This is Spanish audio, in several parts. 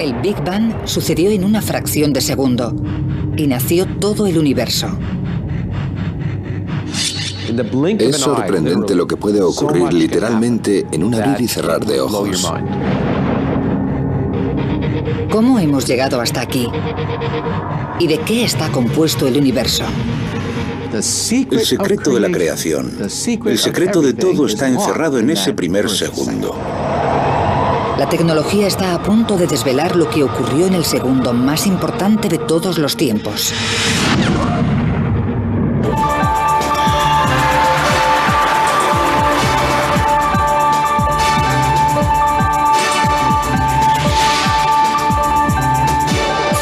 El Big Bang sucedió en una fracción de segundo y nació todo el universo. Es sorprendente lo que puede ocurrir literalmente en un abrir y cerrar de ojos. ¿Cómo hemos llegado hasta aquí? ¿Y de qué está compuesto el universo? El secreto de la creación, el secreto de todo está encerrado en ese primer segundo. La tecnología está a punto de desvelar lo que ocurrió en el segundo más importante de todos los tiempos.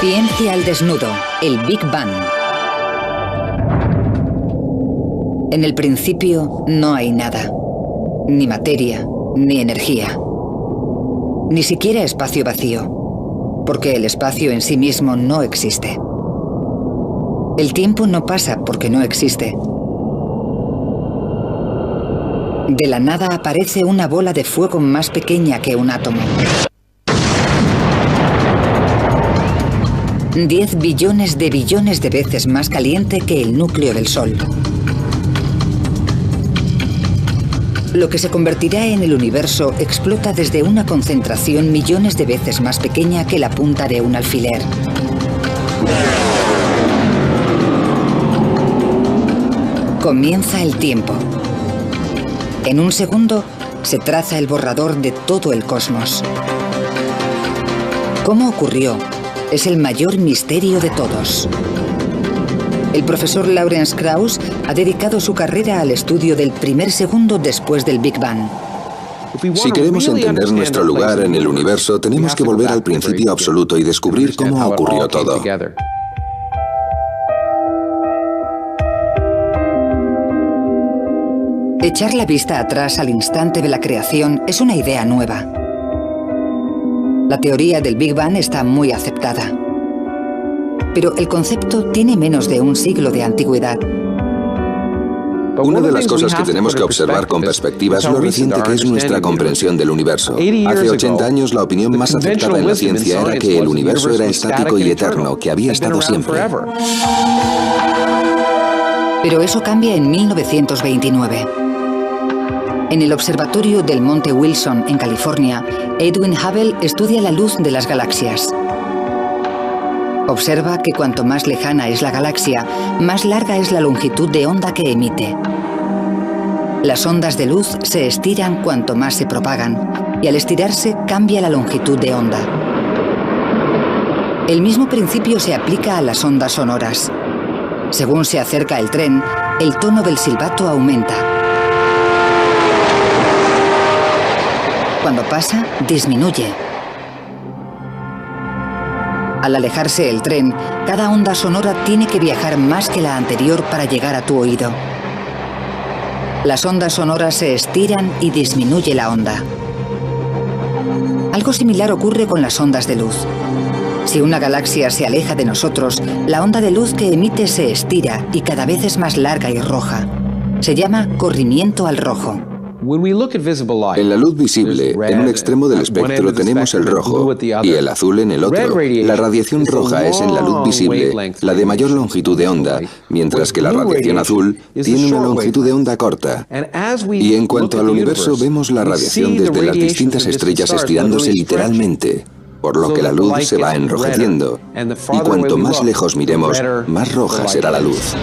Ciencia al desnudo, el Big Bang. En el principio no hay nada, ni materia, ni energía, ni siquiera espacio vacío, porque el espacio en sí mismo no existe. El tiempo no pasa porque no existe. De la nada aparece una bola de fuego más pequeña que un átomo. 10 billones de veces más caliente que el núcleo del Sol. Lo que se convertirá en el universo explota desde una concentración millones de veces más pequeña que la punta de un alfiler. Comienza el tiempo. En un segundo se traza el borrador de todo el cosmos. ¿Cómo ocurrió? Es el mayor misterio de todos. El profesor Lawrence Krauss ha dedicado su carrera al estudio del primer segundo después del Big Bang. Si queremos entender nuestro lugar en el universo, tenemos que volver al principio absoluto y descubrir cómo ocurrió todo. Echar la vista atrás al instante de la creación es una idea nueva. La teoría del Big Bang está muy aceptada. Pero el concepto tiene menos de un siglo de antigüedad. Una de las cosas que tenemos que observar con perspectiva es lo reciente que es nuestra comprensión del universo. Hace 80 años la opinión más aceptada en la ciencia era que el universo era estático y eterno, que había estado siempre. Pero eso cambia en 1929. En el observatorio del Monte Wilson, en California, Edwin Hubble estudia la luz de las galaxias. Observa que cuanto más lejana es la galaxia, más larga es la longitud de onda que emite. Las ondas de luz se estiran cuanto más se propagan, y al estirarse cambia la longitud de onda. El mismo principio se aplica a las ondas sonoras. Según se acerca el tren, el tono del silbato aumenta. Cuando pasa, disminuye. Al alejarse el tren, cada onda sonora tiene que viajar más que la anterior para llegar a tu oído. Las ondas sonoras se estiran y disminuye la onda. Algo similar ocurre con las ondas de luz. Si una galaxia se aleja de nosotros, la onda de luz que emite se estira y cada vez es más larga y roja. Se llama corrimiento al rojo. En la luz visible, en un extremo del espectro tenemos el rojo y el azul en el otro. La radiación roja es en la luz visible la de mayor longitud de onda, mientras que la radiación azul tiene una longitud de onda corta. Y en cuanto al universo, vemos la radiación desde las distintas estrellas estirándose literalmente, por lo que la luz se va enrojeciendo. Y cuanto más lejos miremos, más roja será la luz.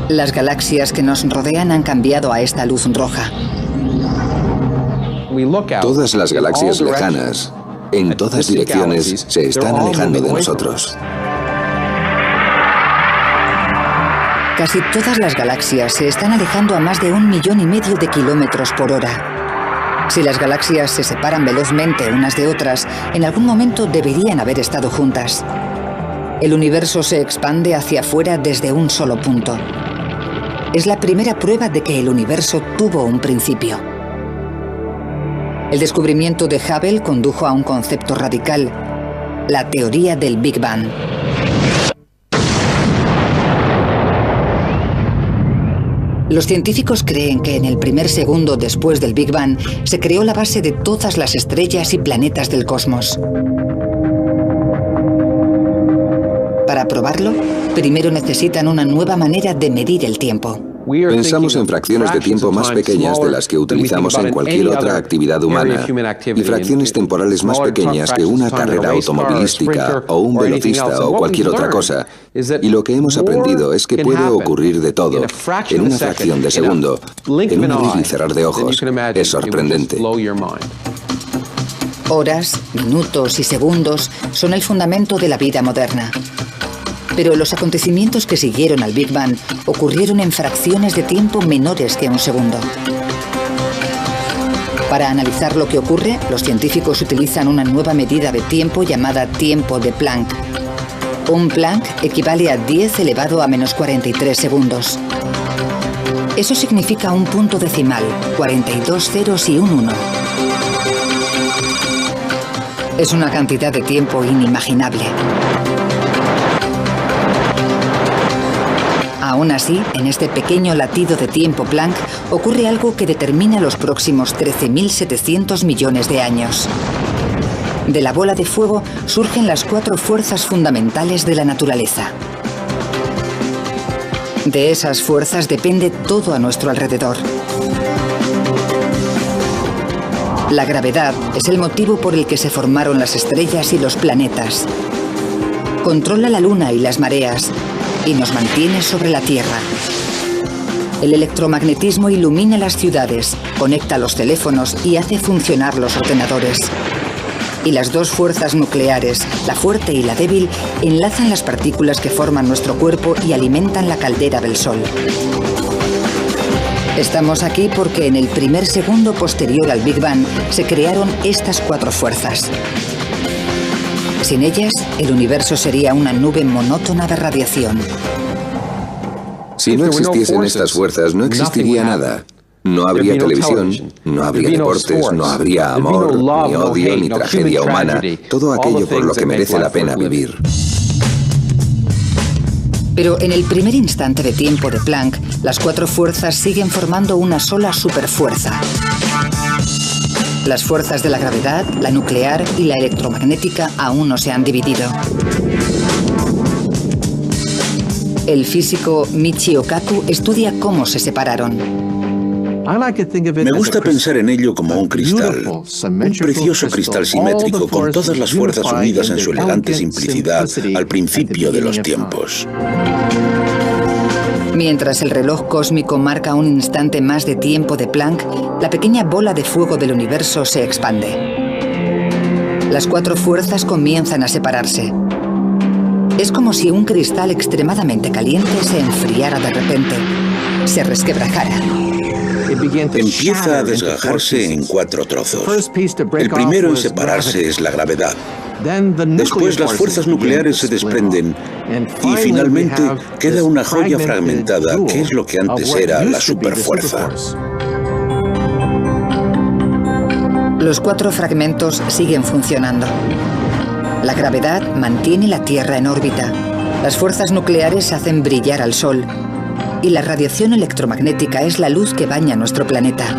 Las galaxias que nos rodean han cambiado a esta luz roja. Todas las galaxias lejanas, en todas direcciones, se están alejando de nosotros. Casi todas las galaxias se están alejando a más de 1,5 millones de kilómetros por hora. Si las galaxias se separan velozmente unas de otras, en algún momento deberían haber estado juntas. El universo se expande hacia afuera desde un solo punto. Es la primera prueba de que el universo tuvo un principio. El descubrimiento de Hubble condujo a un concepto radical, la teoría del Big Bang. Los científicos creen que en el primer segundo después del Big Bang se creó la base de todas las estrellas y planetas del cosmos. Para probarlo, primero necesitan una nueva manera de medir el tiempo. Pensamos en fracciones de tiempo más pequeñas de las que utilizamos en cualquier otra actividad humana y fracciones temporales más pequeñas que una carrera automovilística o un velocista o cualquier otra cosa. Y lo que hemos aprendido es que puede ocurrir de todo en una fracción de segundo, en un abrir y cerrar de ojos. Es sorprendente. Horas, minutos y segundos son el fundamento de la vida moderna. Pero los acontecimientos que siguieron al Big Bang ocurrieron en fracciones de tiempo menores que un segundo. Para analizar lo que ocurre, los científicos utilizan una nueva medida de tiempo llamada tiempo de Planck. Un Planck equivale a 10 elevado a menos 43 segundos. Eso significa un punto decimal, 42 ceros y un 1. Es una cantidad de tiempo inimaginable. Aún así, en este pequeño latido de tiempo Planck ocurre algo que determina los próximos 13.700 millones de años. De la bola de fuego surgen las 4 fuerzas fundamentales de la naturaleza. De esas fuerzas depende todo a nuestro alrededor. La gravedad es el motivo por el que se formaron las estrellas y los planetas. Controla la luna y las mareas y nos mantiene sobre la Tierra. El electromagnetismo ilumina las ciudades, conecta los teléfonos y hace funcionar los ordenadores. Y las 2 fuerzas nucleares, la fuerte y la débil, enlazan las partículas que forman nuestro cuerpo y alimentan la caldera del Sol. Estamos aquí porque en el primer segundo posterior al Big Bang se crearon estas 4 fuerzas. Sin ellas, el universo sería una nube monótona de radiación. Si no existiesen estas fuerzas, no existiría nada. No habría televisión, no habría deportes, no habría amor, ni odio, ni tragedia humana. Todo aquello por lo que merece la pena vivir. Pero en el primer instante de tiempo de Planck, las 4 fuerzas siguen formando una sola superfuerza. Las fuerzas de la gravedad, la nuclear y la electromagnética aún no se han dividido. El físico Michio Kaku estudia cómo se separaron. Me gusta pensar en ello como un cristal, un precioso cristal simétrico con todas las fuerzas unidas en su elegante simplicidad al principio de los tiempos. Mientras el reloj cósmico marca un instante más de tiempo de Planck, la pequeña bola de fuego del universo se expande. Las 4 fuerzas comienzan a separarse. Es como si un cristal extremadamente caliente se enfriara de repente, se resquebrajara. Empieza a desgajarse en 4 trozos. El primero en separarse es la gravedad. Después las fuerzas nucleares se desprenden y finalmente queda una joya fragmentada que es lo que antes era la superfuerza. Los 4 fragmentos siguen funcionando. La gravedad mantiene la Tierra en órbita. Las fuerzas nucleares hacen brillar al Sol. Y la radiación electromagnética es la luz que baña nuestro planeta.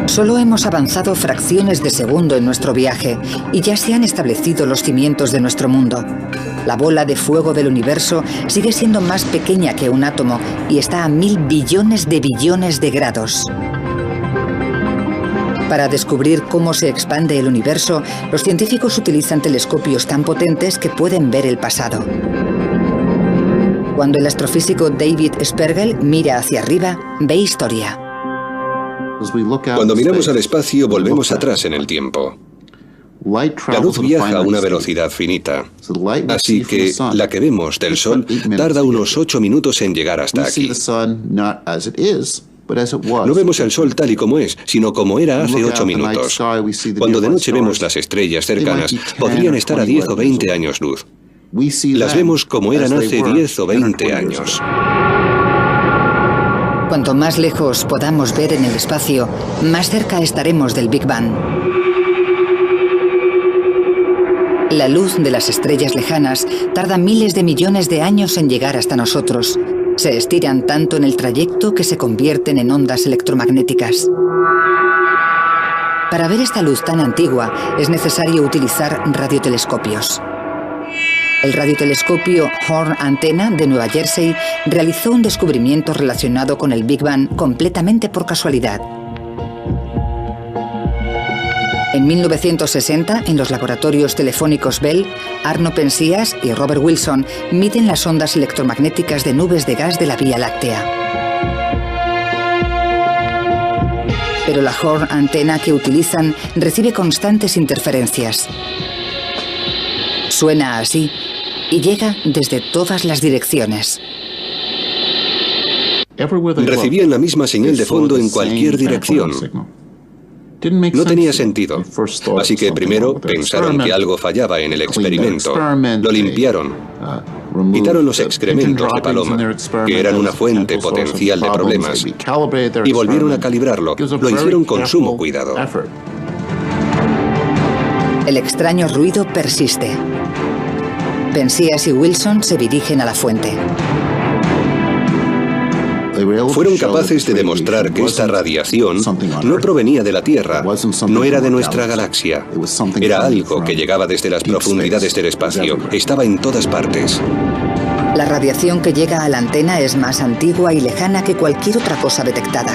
Solo hemos avanzado fracciones de segundo en nuestro viaje y ya se han establecido los cimientos de nuestro mundo. La bola de fuego del universo sigue siendo más pequeña que un átomo y está a 1000 billones de grados. Para descubrir cómo se expande el universo, los científicos utilizan telescopios tan potentes que pueden ver el pasado. Cuando el astrofísico David Spergel mira hacia arriba, ve historia. Cuando miramos al espacio, volvemos atrás en el tiempo. La luz viaja a una velocidad finita, así que la que vemos del Sol tarda unos 8 minutos en llegar hasta aquí. No vemos el Sol tal y como es, sino como era hace 8 minutos. Cuando de noche vemos las estrellas cercanas, podrían estar a 10 o 20 años luz. Las vemos como eran hace 10 o 20 años. Cuanto más lejos podamos ver en el espacio, más cerca estaremos del Big Bang. La luz de las estrellas lejanas tarda miles de millones de años en llegar hasta nosotros. Se estiran tanto en el trayecto que se convierten en ondas electromagnéticas. Para ver esta luz tan antigua es necesario utilizar radiotelescopios. El radiotelescopio Horn Antenna de Nueva Jersey realizó un descubrimiento relacionado con el Big Bang completamente por casualidad. En 1960, en los laboratorios telefónicos Bell, Arno Penzias y Robert Wilson miden las ondas electromagnéticas de nubes de gas de la Vía Láctea. Pero la Horn Antenna que utilizan recibe constantes interferencias. Suena así y llega desde todas las direcciones. Recibían la misma señal de fondo en cualquier dirección. No tenía sentido, así que primero pensaron que algo fallaba en el experimento. Lo limpiaron. Quitaron los excrementos de paloma, que eran una fuente potencial de problemas, y volvieron a calibrarlo. Lo hicieron con sumo cuidado. El extraño ruido persiste. Penzias y Wilson se dirigen a la fuente. Fueron capaces de demostrar que esta radiación no provenía de la Tierra, no era de nuestra galaxia. Era algo que llegaba desde las profundidades del espacio, estaba en todas partes. La radiación que llega a la antena es más antigua y lejana que cualquier otra cosa detectada.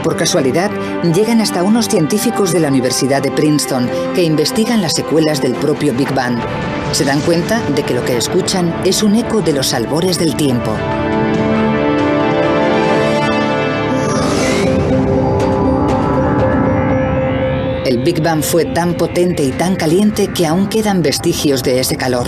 Por casualidad, llegan hasta unos científicos de la Universidad de Princeton que investigan las secuelas del propio Big Bang. Se dan cuenta de que lo que escuchan es un eco de los albores del tiempo. El Big Bang fue tan potente y tan caliente que aún quedan vestigios de ese calor.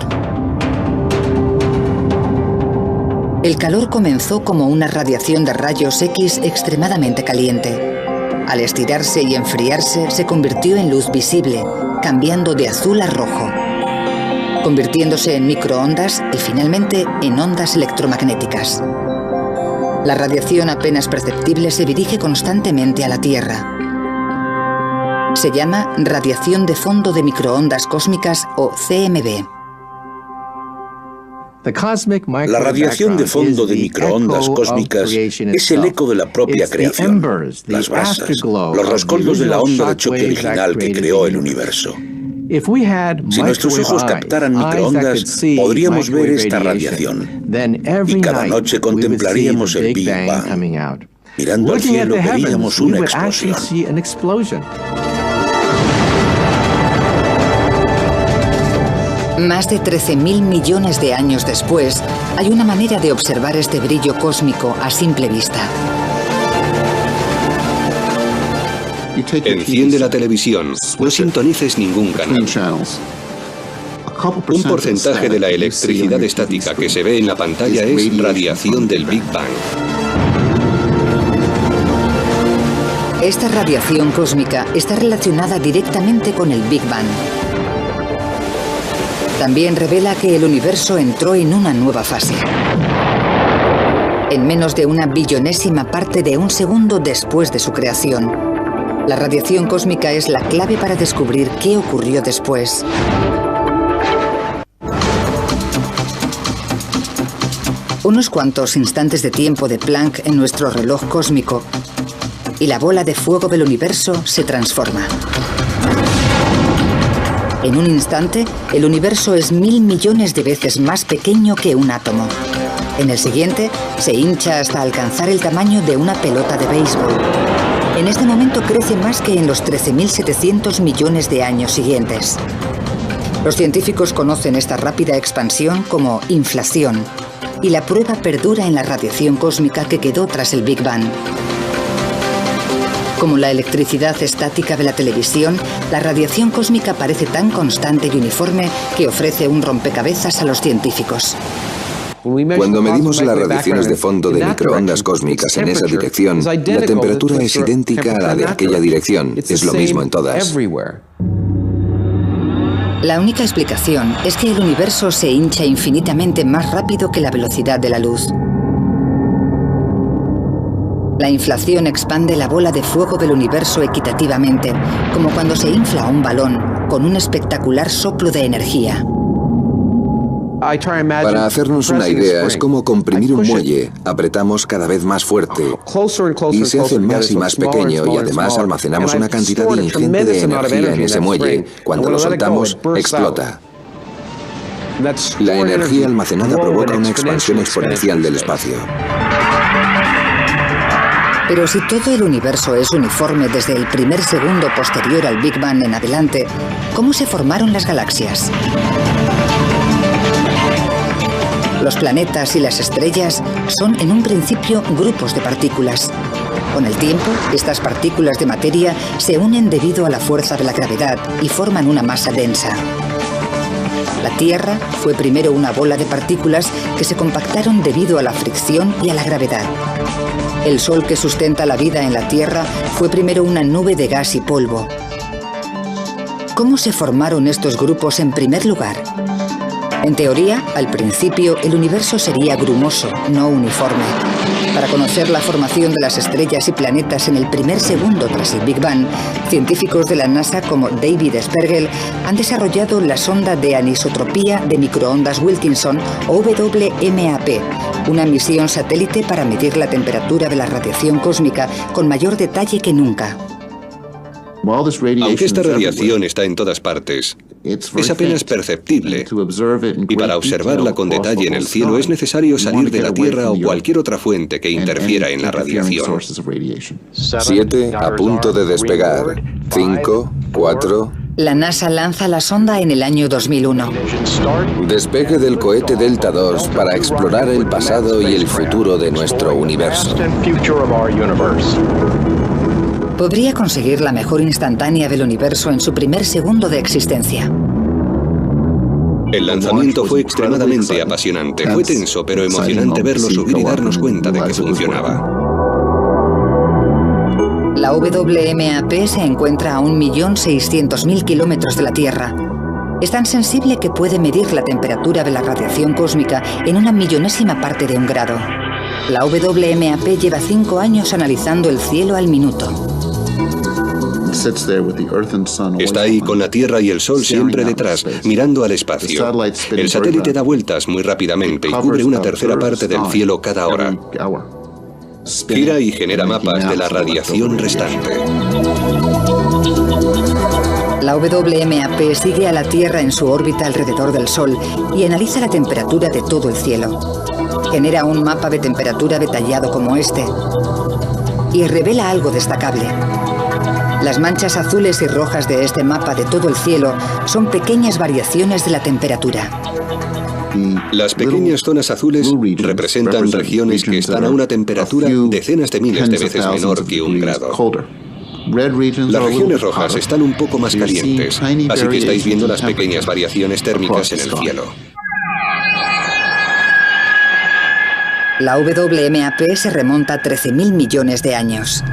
El calor comenzó como una radiación de rayos X extremadamente caliente. Al estirarse y enfriarse, se convirtió en luz visible, cambiando de azul a rojo, convirtiéndose en microondas y finalmente en ondas electromagnéticas. La radiación apenas perceptible se dirige constantemente a la Tierra. Se llama radiación de fondo de microondas cósmicas o CMB. La radiación de fondo de microondas cósmicas es el eco de la propia creación, las brasas, los rescoldos de la onda de choque original que creó el universo. Si nuestros ojos captaran microondas, podríamos ver esta radiación, y cada noche contemplaríamos el Big Bang. Mirando al cielo veríamos una explosión. Más de 13.000 millones de años después, hay una manera de observar este brillo cósmico a simple vista. Enciende la televisión, no sintonices ningún canal. Un porcentaje de la electricidad estática que se ve en la pantalla es radiación del Big Bang. Esta radiación cósmica está relacionada directamente con el Big Bang. También revela que el universo entró en una nueva fase. En menos de una billonésima parte de un segundo después de su creación. La radiación cósmica es la clave para descubrir qué ocurrió después. Unos cuantos instantes de tiempo de Planck en nuestro reloj cósmico y la bola de fuego del universo se transforma. En un instante, el universo es 1000 millones de veces más pequeño que un átomo. En el siguiente, se hincha hasta alcanzar el tamaño de una pelota de béisbol. En este momento crece más que en los 13.700 millones de años siguientes. Los científicos conocen esta rápida expansión como inflación, y la prueba perdura en la radiación cósmica que quedó tras el Big Bang. Como la electricidad estática de la televisión, la radiación cósmica parece tan constante y uniforme que ofrece un rompecabezas a los científicos. Cuando medimos las radiaciones de fondo de microondas cósmicas en esa dirección, la temperatura es idéntica a la de aquella dirección. Es lo mismo en todas. La única explicación es que el universo se hincha infinitamente más rápido que la velocidad de la luz. La inflación expande la bola de fuego del universo equitativamente, como cuando se infla un balón con un espectacular soplo de energía. Para hacernos una idea, es como comprimir un muelle. Apretamos cada vez más fuerte y se hace más y más pequeño, y además almacenamos una cantidad ingente de energía en ese muelle. Cuando lo soltamos, explota. La energía almacenada provoca una expansión exponencial del espacio. Pero si todo el universo es uniforme desde el primer segundo posterior al Big Bang en adelante, ¿cómo se formaron las galaxias? Los planetas y las estrellas son en un principio grupos de partículas. Con el tiempo, estas partículas de materia se unen debido a la fuerza de la gravedad y forman una masa densa. La Tierra fue primero una bola de partículas que se compactaron debido a la fricción y a la gravedad. El Sol que sustenta la vida en la Tierra fue primero una nube de gas y polvo. ¿Cómo se formaron estos grupos en primer lugar? En teoría, al principio, el universo sería grumoso, no uniforme. Para conocer la formación de las estrellas y planetas en el primer segundo tras el Big Bang, científicos de la NASA como David Spergel han desarrollado la sonda de anisotropía de microondas Wilkinson, o WMAP, una misión satélite para medir la temperatura de la radiación cósmica con mayor detalle que nunca. Aunque esta radiación está en todas partes, es apenas perceptible, y para observarla con detalle en el cielo es necesario salir de la Tierra o cualquier otra fuente que interfiera en la radiación. 7 a punto de despegar. 5, 4... La NASA lanza la sonda en el año 2001. Despegue del cohete Delta II para explorar el pasado y el futuro de nuestro universo. Podría conseguir la mejor instantánea del universo en su primer segundo de existencia. El lanzamiento fue extremadamente apasionante. Fue tenso, pero emocionante verlo subir y darnos cuenta de que funcionaba. La WMAP se encuentra a 1.600.000 kilómetros de la Tierra. Es tan sensible que puede medir la temperatura de la radiación cósmica en una millonésima parte de un grado. La WMAP lleva 5 años analizando el cielo al minuto. Está ahí con la Tierra y el Sol siempre detrás, mirando al espacio. El satélite da vueltas muy rápidamente y cubre una tercera parte del cielo cada hora. Gira y genera mapas de la radiación restante. La WMAP sigue a la Tierra en su órbita alrededor del Sol y analiza la temperatura de todo el cielo. Genera un mapa de temperatura detallado como este y revela algo destacable. Las manchas azules y rojas de este mapa de todo el cielo son pequeñas variaciones de la temperatura. Las pequeñas zonas azules representan regiones que están a una temperatura decenas de miles de veces menor que 1 grado. Las regiones rojas están un poco más calientes, así que estáis viendo las pequeñas variaciones térmicas en el cielo. La WMAP se remonta a 13.000 millones de años.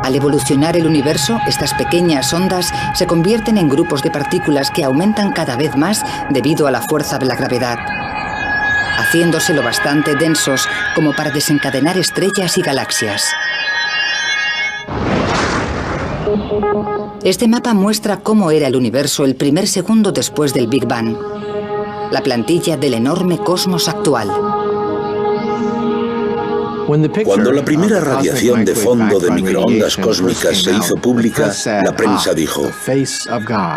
Al evolucionar el universo, estas pequeñas ondas se convierten en grupos de partículas que aumentan cada vez más debido a la fuerza de la gravedad, haciéndose lo bastante densos como para desencadenar estrellas y galaxias. Este mapa muestra cómo era el universo el primer segundo después del Big Bang, la plantilla del enorme cosmos actual. Cuando la primera radiación de fondo de microondas cósmicas se hizo pública, la prensa dijo: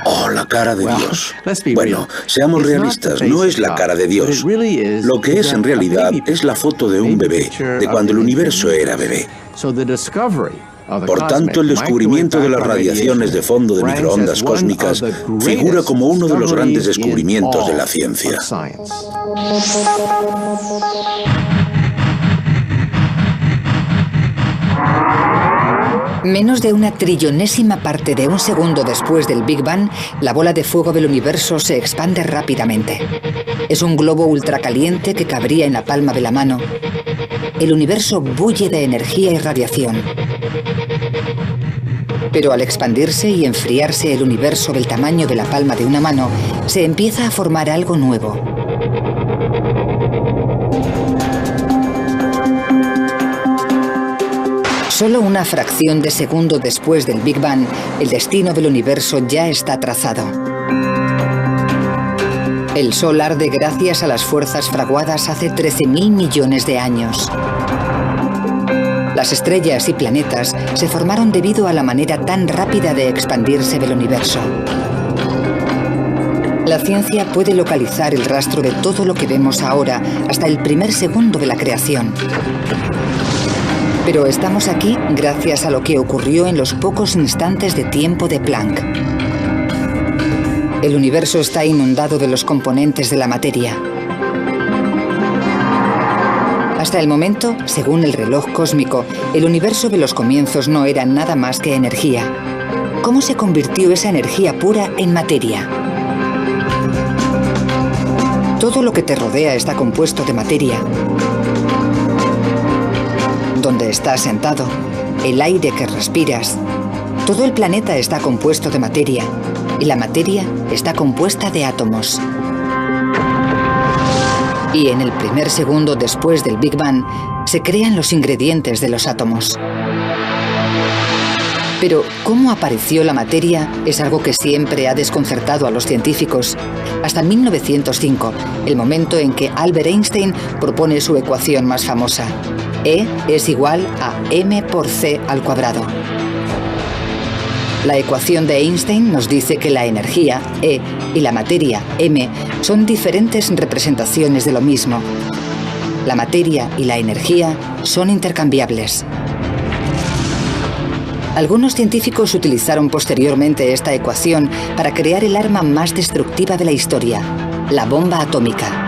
¡oh, la cara de Dios! Bueno, seamos realistas, no es la cara de Dios. Lo que es en realidad es la foto de un bebé, de cuando el universo era bebé. Por tanto, el descubrimiento de las radiaciones de fondo de microondas cósmicas figura como uno de los grandes descubrimientos de la ciencia. Menos de una trillonésima parte de un segundo después del Big Bang, la bola de fuego del universo se expande rápidamente. Es un globo ultracaliente que cabría en la palma de la mano. El universo bulle de energía y radiación. Pero al expandirse y enfriarse el universo del tamaño de la palma de una mano, se empieza a formar algo nuevo. Solo una fracción de segundo después del Big Bang, el destino del universo ya está trazado. El Sol arde gracias a las fuerzas fraguadas hace 13.000 millones de años. Las estrellas y planetas se formaron debido a la manera tan rápida de expandirse del universo. La ciencia puede localizar el rastro de todo lo que vemos ahora hasta el primer segundo de la creación. Pero estamos aquí gracias a lo que ocurrió en los pocos instantes de tiempo de Planck. El universo está inundado de los componentes de la materia. Hasta el momento, según el reloj cósmico, el universo de los comienzos no era nada más que energía. ¿Cómo se convirtió esa energía pura en materia? Todo lo que te rodea está compuesto de materia. Donde estás sentado, el aire que respiras, todo el planeta está compuesto de materia, y la materia está compuesta de átomos. Y en el primer segundo después del Big Bang, se crean los ingredientes de los átomos. Pero, ¿cómo apareció la materia? Es algo que siempre ha desconcertado a los científicos. Hasta 1905, el momento en que Albert Einstein propone su ecuación más famosa. E es igual a m por c al cuadrado. La ecuación de Einstein nos dice que la energía, E, y la materia, m, son diferentes representaciones de lo mismo. La materia y la energía son intercambiables. Algunos científicos utilizaron posteriormente esta ecuación para crear el arma más destructiva de la historia, la bomba atómica.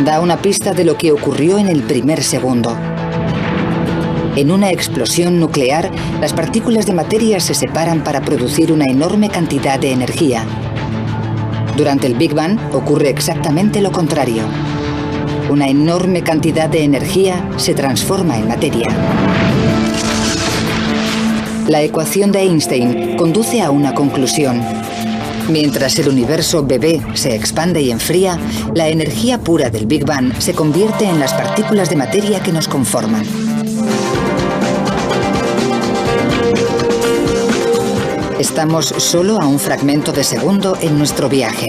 Da una pista de lo que ocurrió en el primer segundo. En una explosión nuclear, las partículas de materia se separan para producir una enorme cantidad de energía. Durante el Big Bang ocurre exactamente lo contrario. Una enorme cantidad de energía se transforma en materia. La ecuación de Einstein conduce a una conclusión. Mientras el universo bebé se expande y enfría, la energía pura del Big Bang se convierte en las partículas de materia que nos conforman. Estamos solo a un fragmento de segundo en nuestro viaje.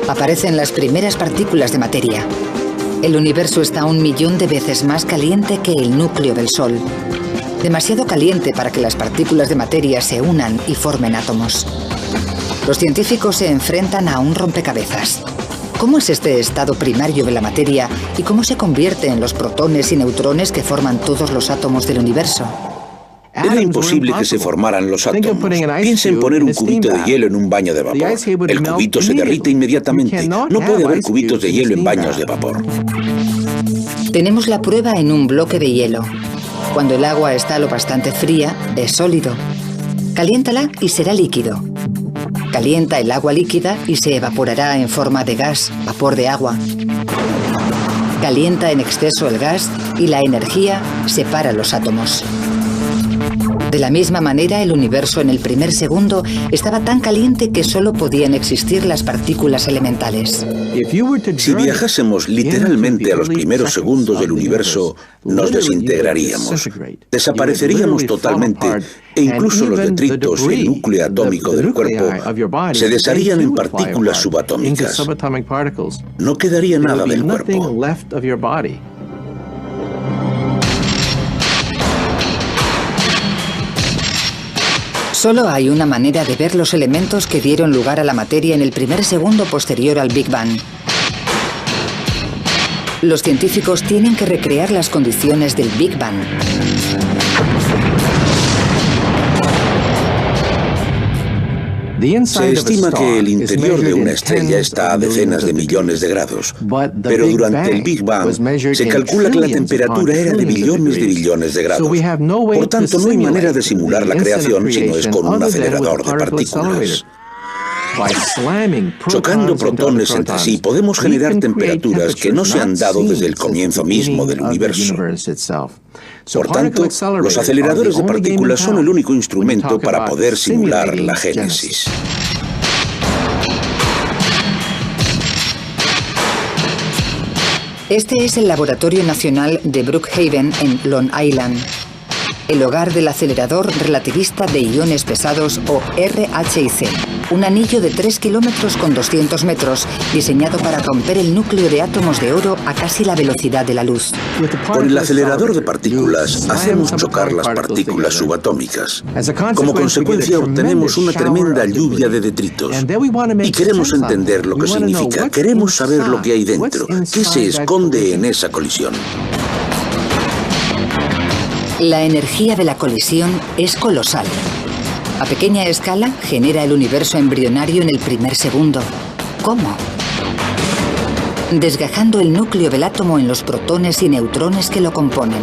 Aparecen las primeras partículas de materia. El universo está 1 millón de veces más caliente que el núcleo del Sol. Demasiado caliente para que las partículas de materia se unan y formen átomos. Los científicos se enfrentan a un rompecabezas. ¿Cómo es este estado primario de la materia y cómo se convierte en los protones y neutrones que forman todos los átomos del universo? Era imposible que se formaran los átomos. Piensa en poner un cubito de hielo en un baño de vapor. El cubito se derrite inmediatamente. No puede haber cubitos de hielo en baños de vapor. Tenemos la prueba en un bloque de hielo. Cuando el agua está lo bastante fría, es sólido. Caliéntala y será líquido. Calienta el agua líquida y se evaporará en forma de gas, vapor de agua. Calienta en exceso el gas y la energía separa los átomos. De la misma manera, el universo en el primer segundo estaba tan caliente que solo podían existir las partículas elementales. Si viajásemos literalmente a los primeros segundos del universo, nos desintegraríamos. Desapareceríamos totalmente e incluso los detritos y el núcleo atómico del cuerpo se desharían en partículas subatómicas. No quedaría nada del cuerpo. Solo hay una manera de ver los elementos que dieron lugar a la materia en el primer segundo posterior al Big Bang. Los científicos tienen que recrear las condiciones del Big Bang. Se estima que el interior de una estrella está a decenas de millones de grados, pero durante el Big Bang se calcula que la temperatura era de billones de grados. Por tanto, no hay manera de simular la creación si no es con un acelerador de partículas. Chocando protones entre sí, podemos generar temperaturas que no se han dado desde el comienzo mismo del universo. Por tanto, los aceleradores de partículas son el único instrumento para poder simular la génesis. Este es el Laboratorio Nacional de Brookhaven en Long Island, el hogar del acelerador relativista de iones pesados o RHIC, un anillo de 3 kilómetros con 200 metros, diseñado para romper el núcleo de átomos de oro a casi la velocidad de la luz. Con el acelerador de partículas hacemos chocar las partículas subatómicas. Como consecuencia obtenemos una tremenda lluvia de detritos. Y queremos entender lo que significa, queremos saber lo que hay dentro, qué se esconde en esa colisión. La energía de la colisión es colosal. A pequeña escala genera el universo embrionario en el primer segundo. ¿Cómo? Desgajando el núcleo del átomo en los protones y neutrones que lo componen.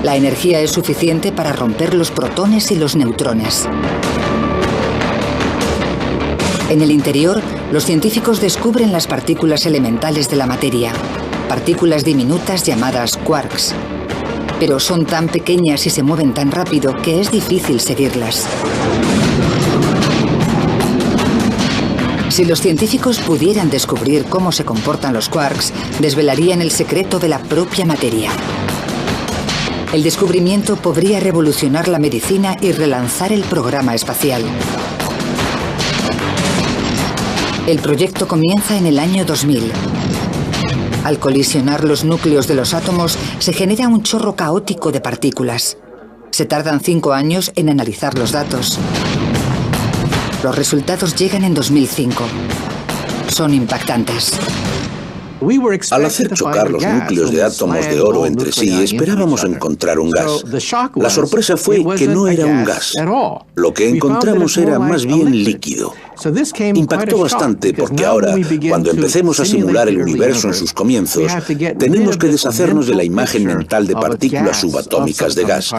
La energía es suficiente para romper los protones y los neutrones. En el interior, los científicos descubren las partículas elementales de la materia, partículas diminutas llamadas quarks. Pero son tan pequeñas y se mueven tan rápido que es difícil seguirlas. Si los científicos pudieran descubrir cómo se comportan los quarks, desvelarían el secreto de la propia materia. El descubrimiento podría revolucionar la medicina y relanzar el programa espacial. El proyecto comienza en el año 2000. Al colisionar los núcleos de los átomos, se genera un chorro caótico de partículas. Se tardan 5 años en analizar los datos. Los resultados llegan en 2005. Son impactantes. Al hacer chocar los núcleos de átomos de oro entre sí, esperábamos encontrar un gas. La sorpresa fue que no era un gas. Lo que encontramos era más bien líquido. Impactó bastante porque ahora, cuando empecemos a simular el universo en sus comienzos, tenemos que deshacernos de la imagen mental de partículas subatómicas de gas.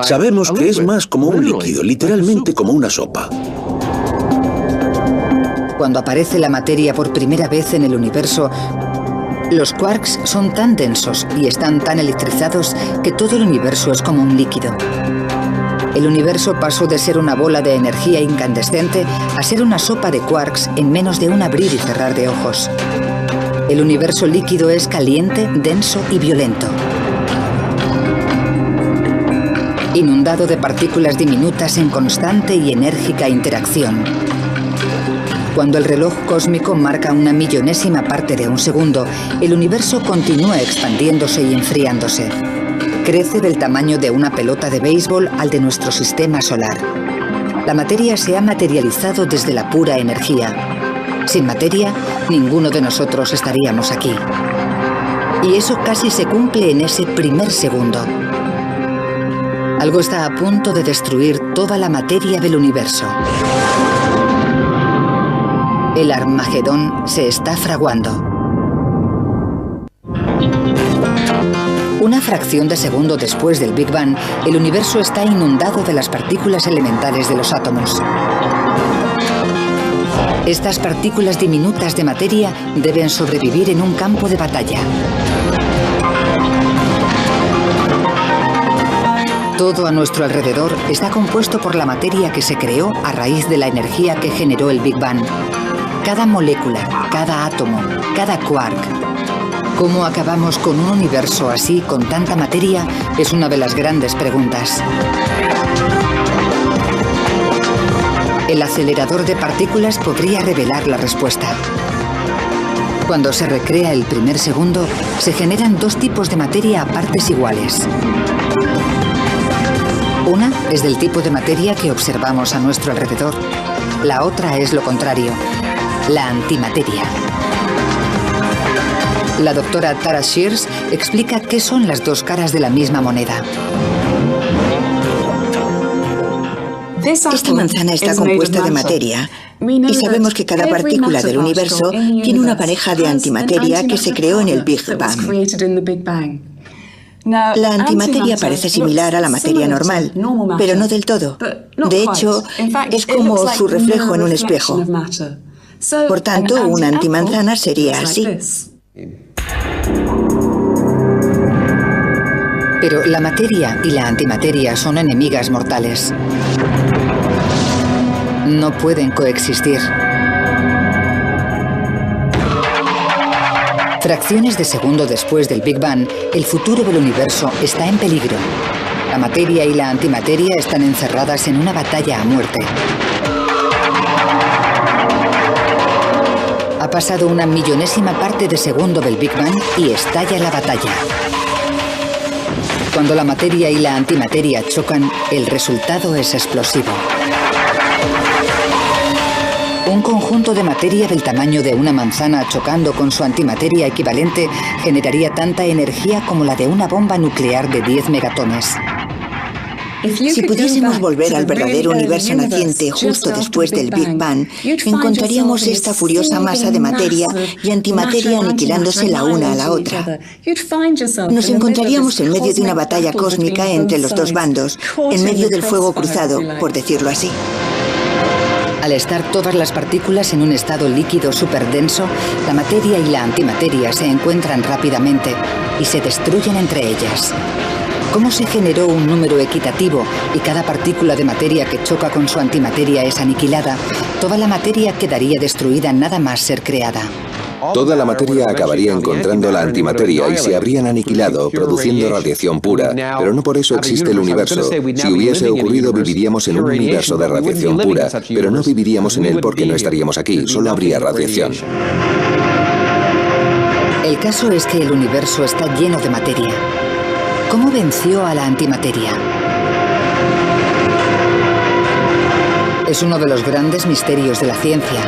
Sabemos que es más como un líquido, literalmente como una sopa. Cuando aparece la materia por primera vez en el universo, los quarks son tan densos y están tan electrizados que todo el universo es como un líquido. El universo pasó de ser una bola de energía incandescente a ser una sopa de quarks en menos de un abrir y cerrar de ojos. El universo líquido es caliente, denso y violento. Inundado de partículas diminutas en constante y enérgica interacción. Cuando el reloj cósmico marca una millonésima parte de un segundo, el universo continúa expandiéndose y enfriándose. Crece del tamaño de una pelota de béisbol al de nuestro sistema solar. La materia se ha materializado desde la pura energía. Sin materia, ninguno de nosotros estaríamos aquí. Y eso casi se cumple en ese primer segundo. Algo está a punto de destruir toda la materia del universo. El Armagedón se está fraguando. Una fracción de segundo después del Big Bang, el universo está inundado de las partículas elementales de los átomos. Estas partículas diminutas de materia deben sobrevivir en un campo de batalla. Todo a nuestro alrededor está compuesto por la materia que se creó a raíz de la energía que generó el Big Bang. Cada molécula, cada átomo, cada quark. ¿Cómo acabamos con un universo así, con tanta materia? Es una de las grandes preguntas. El acelerador de partículas podría revelar la respuesta. Cuando se recrea el primer segundo, se generan dos tipos de materia a partes iguales. Una es del tipo de materia que observamos a nuestro alrededor. La otra es lo contrario. La antimateria. La doctora Tara Shears explica qué son las dos caras de la misma moneda. Esta manzana está compuesta de materia y sabemos que cada partícula del universo tiene una pareja de antimateria que se creó en el Big Bang. La antimateria parece similar a la materia normal, pero no del todo. De hecho, es como su reflejo en un espejo. Por tanto, una antimanzana sería así. Pero la materia y la antimateria son enemigas mortales. No pueden coexistir. Fracciones de segundo después del Big Bang, el futuro del universo está en peligro. La materia y la antimateria están encerradas en una batalla a muerte. Ha pasado una millonésima parte de segundo del Big Bang y estalla la batalla. Cuando la materia y la antimateria chocan, el resultado es explosivo. Un conjunto de materia del tamaño de una manzana chocando con su antimateria equivalente generaría tanta energía como la de una bomba nuclear de 10 megatones. Si pudiésemos volver al verdadero universo naciente justo después del Big Bang, encontraríamos esta furiosa masa de materia y antimateria aniquilándose la una a la otra. Nos encontraríamos en medio de una batalla cósmica entre los dos bandos, en medio del fuego cruzado, por decirlo así. Al estar todas las partículas en un estado líquido superdenso, la materia y la antimateria se encuentran rápidamente y se destruyen entre ellas. ¿Cómo se generó un número equitativo y cada partícula de materia que choca con su antimateria es aniquilada? Toda la materia quedaría destruida nada más ser creada. Toda la materia acabaría encontrando la antimateria y se habrían aniquilado, produciendo radiación pura. Pero no por eso existe el universo. Si hubiese ocurrido, viviríamos en un universo de radiación pura, pero no viviríamos en él porque no estaríamos aquí, solo habría radiación. El caso es que el universo está lleno de materia. ¿Cómo venció a la antimateria? Es uno de los grandes misterios de la ciencia.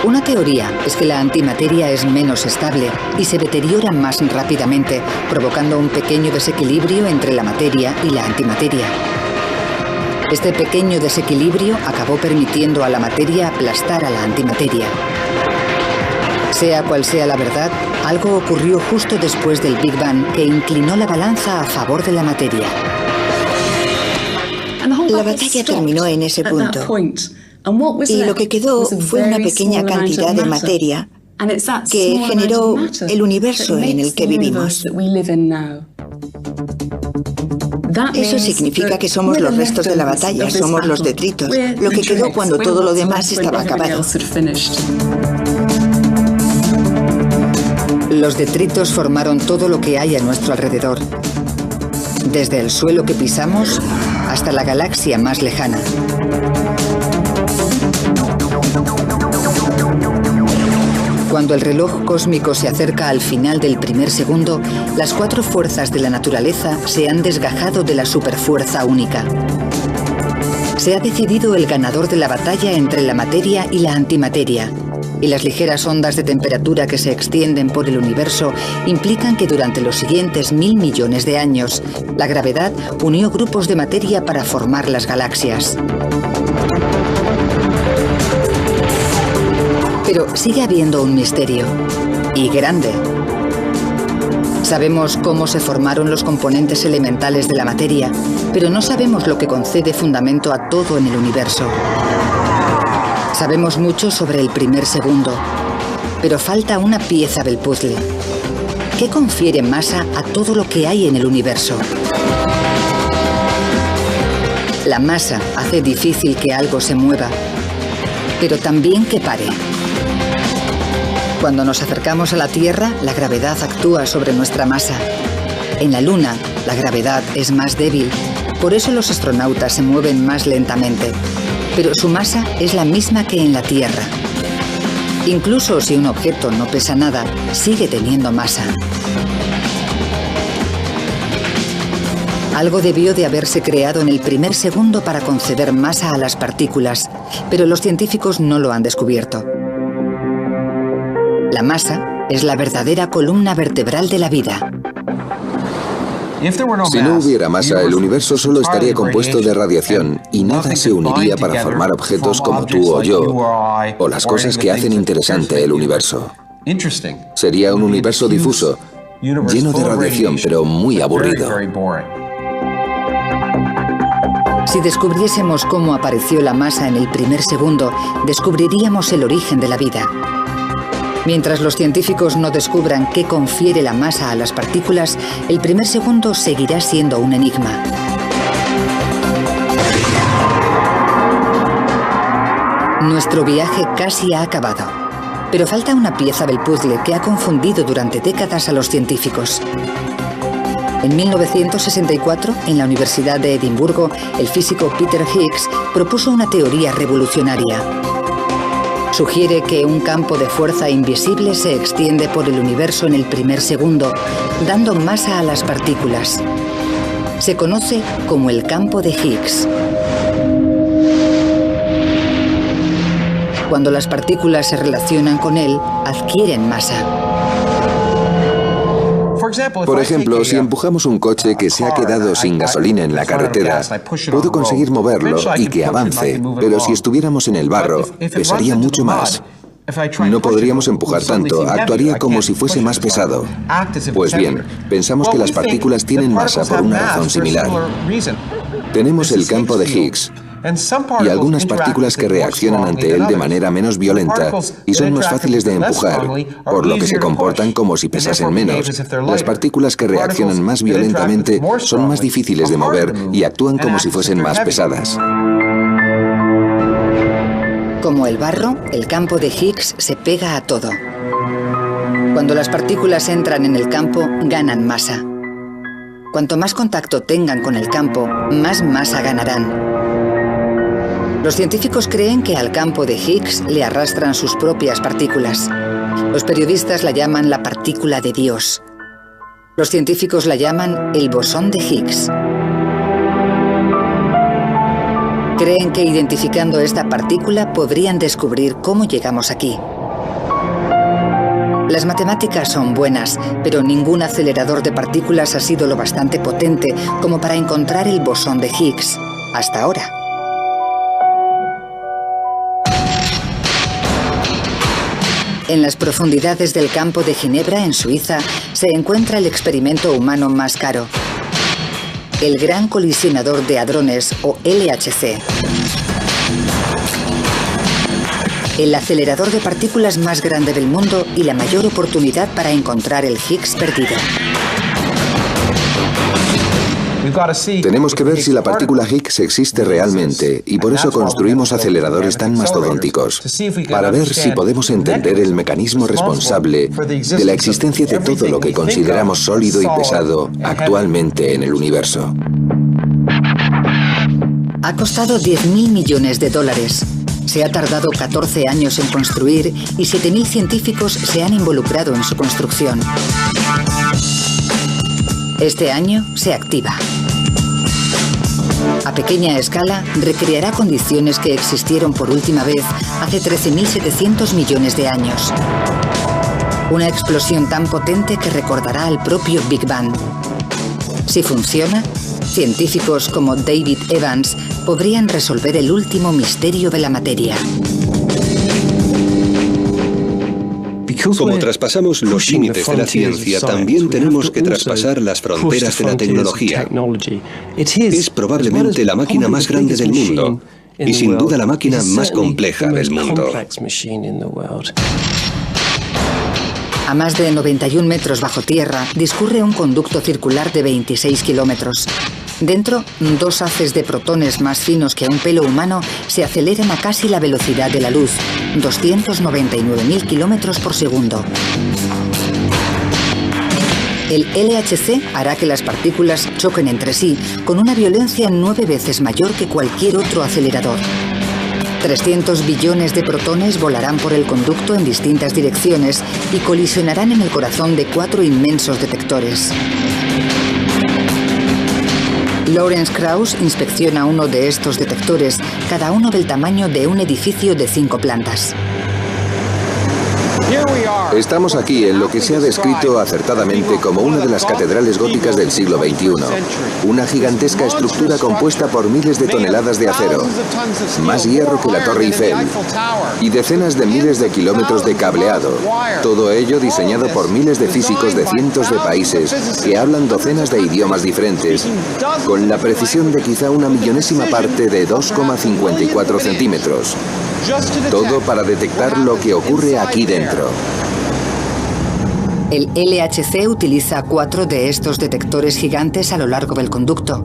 Una teoría es que la antimateria es menos estable y se deteriora más rápidamente, provocando un pequeño desequilibrio entre la materia y la antimateria. Este pequeño desequilibrio acabó permitiendo a la materia aplastar a la antimateria. Sea cual sea la verdad, algo ocurrió justo después del Big Bang que inclinó la balanza a favor de la materia. La batalla terminó en ese punto. Y lo que quedó fue una pequeña cantidad de materia que generó el universo en el que vivimos. Eso significa que somos los restos de la batalla, somos los detritos, lo que quedó cuando todo lo demás estaba acabado. Los detritos formaron todo lo que hay a nuestro alrededor, desde el suelo que pisamos hasta la galaxia más lejana. Cuando el reloj cósmico se acerca al final del primer segundo, las cuatro fuerzas de la naturaleza se han desgajado de la superfuerza única. Se ha decidido el ganador de la batalla entre la materia y la antimateria, y las ligeras ondas de temperatura que se extienden por el universo implican que durante los siguientes 1000 millones de años, la gravedad unió grupos de materia para formar las galaxias. Pero sigue habiendo un misterio, y grande. Sabemos cómo se formaron los componentes elementales de la materia, pero no sabemos lo que concede fundamento a todo en el universo. Sabemos mucho sobre el primer segundo, pero falta una pieza del puzzle. ¿Qué confiere masa a todo lo que hay en el universo? La masa hace difícil que algo se mueva, pero también que pare. Cuando nos acercamos a la Tierra, la gravedad actúa sobre nuestra masa. En la Luna, la gravedad es más débil, por eso los astronautas se mueven más lentamente. Pero su masa es la misma que en la Tierra. Incluso si un objeto no pesa nada, sigue teniendo masa. Algo debió de haberse creado en el primer segundo para conceder masa a las partículas, pero los científicos no lo han descubierto. La masa es la verdadera columna vertebral de la vida. Si no hubiera masa, el universo solo estaría compuesto de radiación y nada se uniría para formar objetos como tú o yo, o las cosas que hacen interesante el universo. Sería un universo difuso, lleno de radiación, pero muy aburrido. Si descubriésemos cómo apareció la masa en el primer segundo, descubriríamos el origen de la vida. Mientras los científicos no descubran qué confiere la masa a las partículas, el primer segundo seguirá siendo un enigma. Nuestro viaje casi ha acabado, pero falta una pieza del puzzle que ha confundido durante décadas a los científicos. En 1964, en la Universidad de Edimburgo, el físico Peter Higgs propuso una teoría revolucionaria. Sugiere que un campo de fuerza invisible se extiende por el universo en el primer segundo, dando masa a las partículas. Se conoce como el campo de Higgs. Cuando las partículas se relacionan con él, adquieren masa. Por ejemplo, si empujamos un coche que se ha quedado sin gasolina en la carretera, puedo conseguir moverlo y que avance, pero si estuviéramos en el barro, pesaría mucho más. No podríamos empujar tanto, actuaría como si fuese más pesado. Pues bien, pensamos que las partículas tienen masa por una razón similar. Tenemos el campo de Higgs y algunas partículas que reaccionan ante él de manera menos violenta y son más fáciles de empujar, por lo que se comportan como si pesasen menos. Las partículas que reaccionan más violentamente son más difíciles de mover y actúan como si fuesen más pesadas. Como el barro, el campo de Higgs se pega a todo. Cuando las partículas entran en el campo, ganan masa. Cuanto más contacto tengan con el campo, más masa ganarán. Los científicos creen que al campo de Higgs le arrastran sus propias partículas. Los periodistas la llaman la partícula de Dios. Los científicos la llaman el bosón de Higgs. Creen que identificando esta partícula podrían descubrir cómo llegamos aquí. Las matemáticas son buenas, pero ningún acelerador de partículas ha sido lo bastante potente como para encontrar el bosón de Higgs, hasta ahora. En las profundidades del campo de Ginebra, en Suiza, se encuentra el experimento humano más caro, el Gran Colisionador de Hadrones, o LHC. El acelerador de partículas más grande del mundo y la mayor oportunidad para encontrar el Higgs perdido. Tenemos que ver si la partícula Higgs existe realmente y por eso construimos aceleradores tan mastodónticos, para ver si podemos entender el mecanismo responsable de la existencia de todo lo que consideramos sólido y pesado actualmente en el universo. Ha costado 10.000 millones de dólares. Se ha tardado 14 años en construir y 7.000 científicos se han involucrado en su construcción. Este año se activa. A pequeña escala, recreará condiciones que existieron por última vez hace 13.700 millones de años. Una explosión tan potente que recordará al propio Big Bang. Si funciona, científicos como David Evans podrían resolver el último misterio de la materia. Como traspasamos los límites de la ciencia, también tenemos que traspasar las fronteras de la tecnología. Es probablemente la máquina más grande del mundo y sin duda la máquina más compleja del mundo. A más de 91 metros bajo tierra discurre un conducto circular de 26 kilómetros. Dentro, dos haces de protones más finos que un pelo humano se aceleran a casi la velocidad de la luz, 299.000 kilómetros por segundo. El LHC hará que las partículas choquen entre sí con una violencia 9 veces mayor que cualquier otro acelerador. 300 billones de protones volarán por el conducto en distintas direcciones y colisionarán en el corazón de 4 inmensos detectores. Lawrence Krauss inspecciona uno de estos detectores, cada uno del tamaño de un edificio de 5 plantas. Estamos aquí en lo que se ha descrito acertadamente como una de las catedrales góticas del siglo XXI. Una gigantesca estructura compuesta por miles de toneladas de acero, más hierro que la Torre Eiffel, y decenas de miles de kilómetros de cableado. Todo ello diseñado por miles de físicos de cientos de países que hablan docenas de idiomas diferentes, con la precisión de quizá una millonésima parte de 2,54 centímetros. Todo para detectar lo que ocurre aquí dentro. El LHC utiliza 4 de estos detectores gigantes a lo largo del conducto.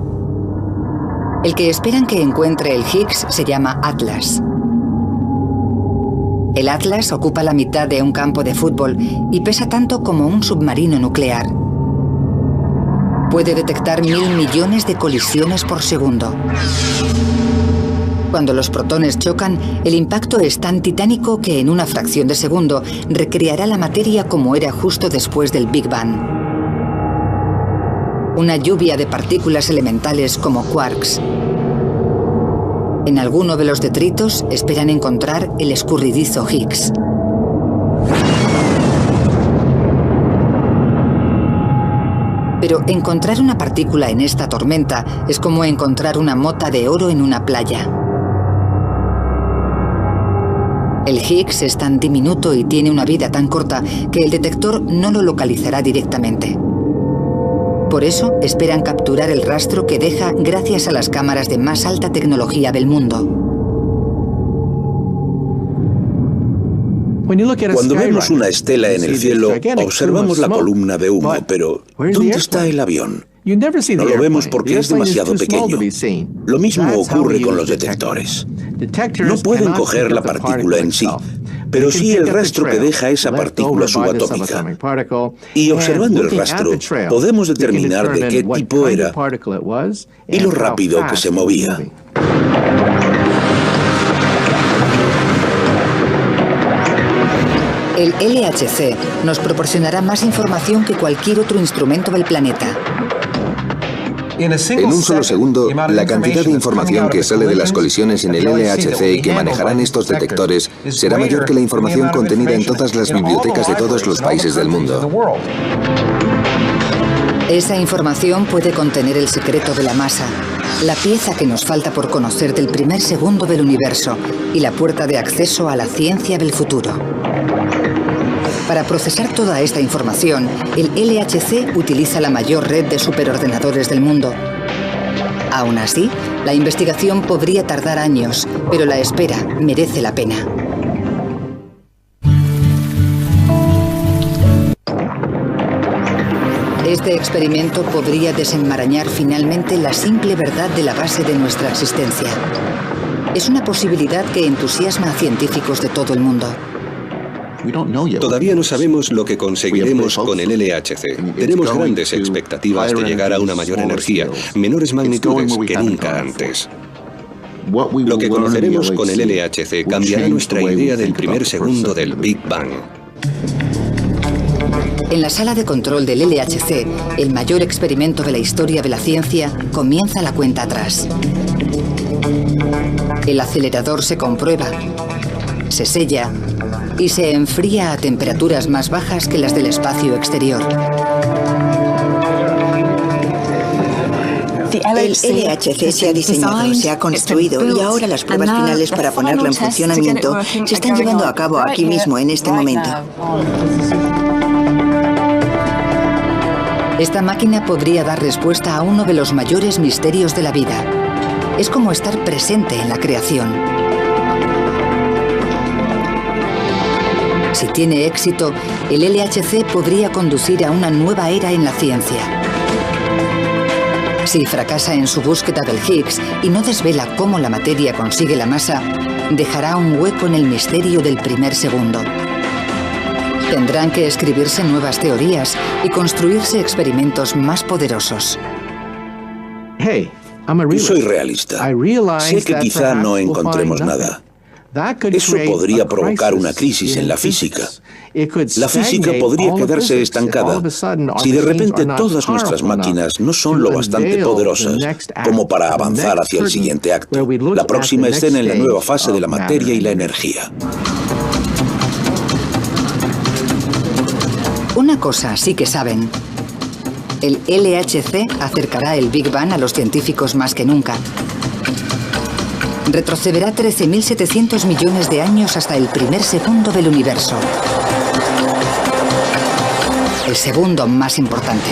El que esperan que encuentre el Higgs se llama Atlas. El Atlas ocupa la mitad de un campo de fútbol y pesa tanto como un submarino nuclear. Puede detectar 1.000 millones de colisiones por segundo. Cuando los protones chocan, el impacto es tan titánico que en una fracción de segundo recreará la materia como era justo después del Big Bang. Una lluvia de partículas elementales como quarks. En alguno de los detritos esperan encontrar el escurridizo Higgs. Pero encontrar una partícula en esta tormenta es como encontrar una mota de oro en una playa. El Higgs es tan diminuto y tiene una vida tan corta que el detector no lo localizará directamente. Por eso esperan capturar el rastro que deja gracias a las cámaras de más alta tecnología del mundo. Cuando vemos una estela en el cielo, observamos la columna de humo, pero ¿dónde está el avión? No lo vemos porque es demasiado pequeño. Lo mismo ocurre con los detectores. No pueden coger la partícula en sí, pero sí el rastro que deja esa partícula subatómica. Y observando el rastro, podemos determinar de qué tipo era y lo rápido que se movía. El LHC nos proporcionará más información que cualquier otro instrumento del planeta. En un solo segundo, la cantidad de información que sale de las colisiones en el LHC y que manejarán estos detectores será mayor que la información contenida en todas las bibliotecas de todos los países del mundo. Esa información puede contener el secreto de la masa, la pieza que nos falta por conocer del primer segundo del universo y la puerta de acceso a la ciencia del futuro. Para procesar toda esta información, el LHC utiliza la mayor red de superordenadores del mundo. Aún así, la investigación podría tardar años, pero la espera merece la pena. Este experimento podría desenmarañar finalmente la simple verdad de la base de nuestra existencia. Es una posibilidad que entusiasma a científicos de todo el mundo. Todavía no sabemos lo que conseguiremos con el LHC. Tenemos grandes expectativas de llegar a una mayor energía, menores magnitudes que nunca antes. Lo que conoceremos con el LHC cambiará nuestra idea del primer segundo del Big Bang. En la sala de control del LHC, el mayor experimento de la historia de la ciencia, comienza la cuenta atrás. El acelerador se comprueba, se sella y se enfría a temperaturas más bajas que las del espacio exterior. El LHC se ha diseñado, se ha construido y ahora las pruebas finales para ponerlo en funcionamiento se están llevando a cabo aquí mismo, en este momento. Esta máquina podría dar respuesta a uno de los mayores misterios de la vida. Es como estar presente en la creación. Si tiene éxito, el LHC podría conducir a una nueva era en la ciencia. Si fracasa en su búsqueda del Higgs y no desvela cómo la materia consigue la masa, dejará un hueco en el misterio del primer segundo. Tendrán que escribirse nuevas teorías y construirse experimentos más poderosos. Soy realista. Sé que quizá no encontremos nada. Eso podría provocar una crisis en la física. La física podría quedarse estancada si de repente todas nuestras máquinas no son lo bastante poderosas como para avanzar hacia el siguiente acto, la próxima escena en la nueva fase de la materia y la energía. Una cosa sí que saben. El LHC acercará el Big Bang a los científicos más que nunca. Retrocederá 13.700 millones de años hasta el primer segundo del universo. El segundo más importante.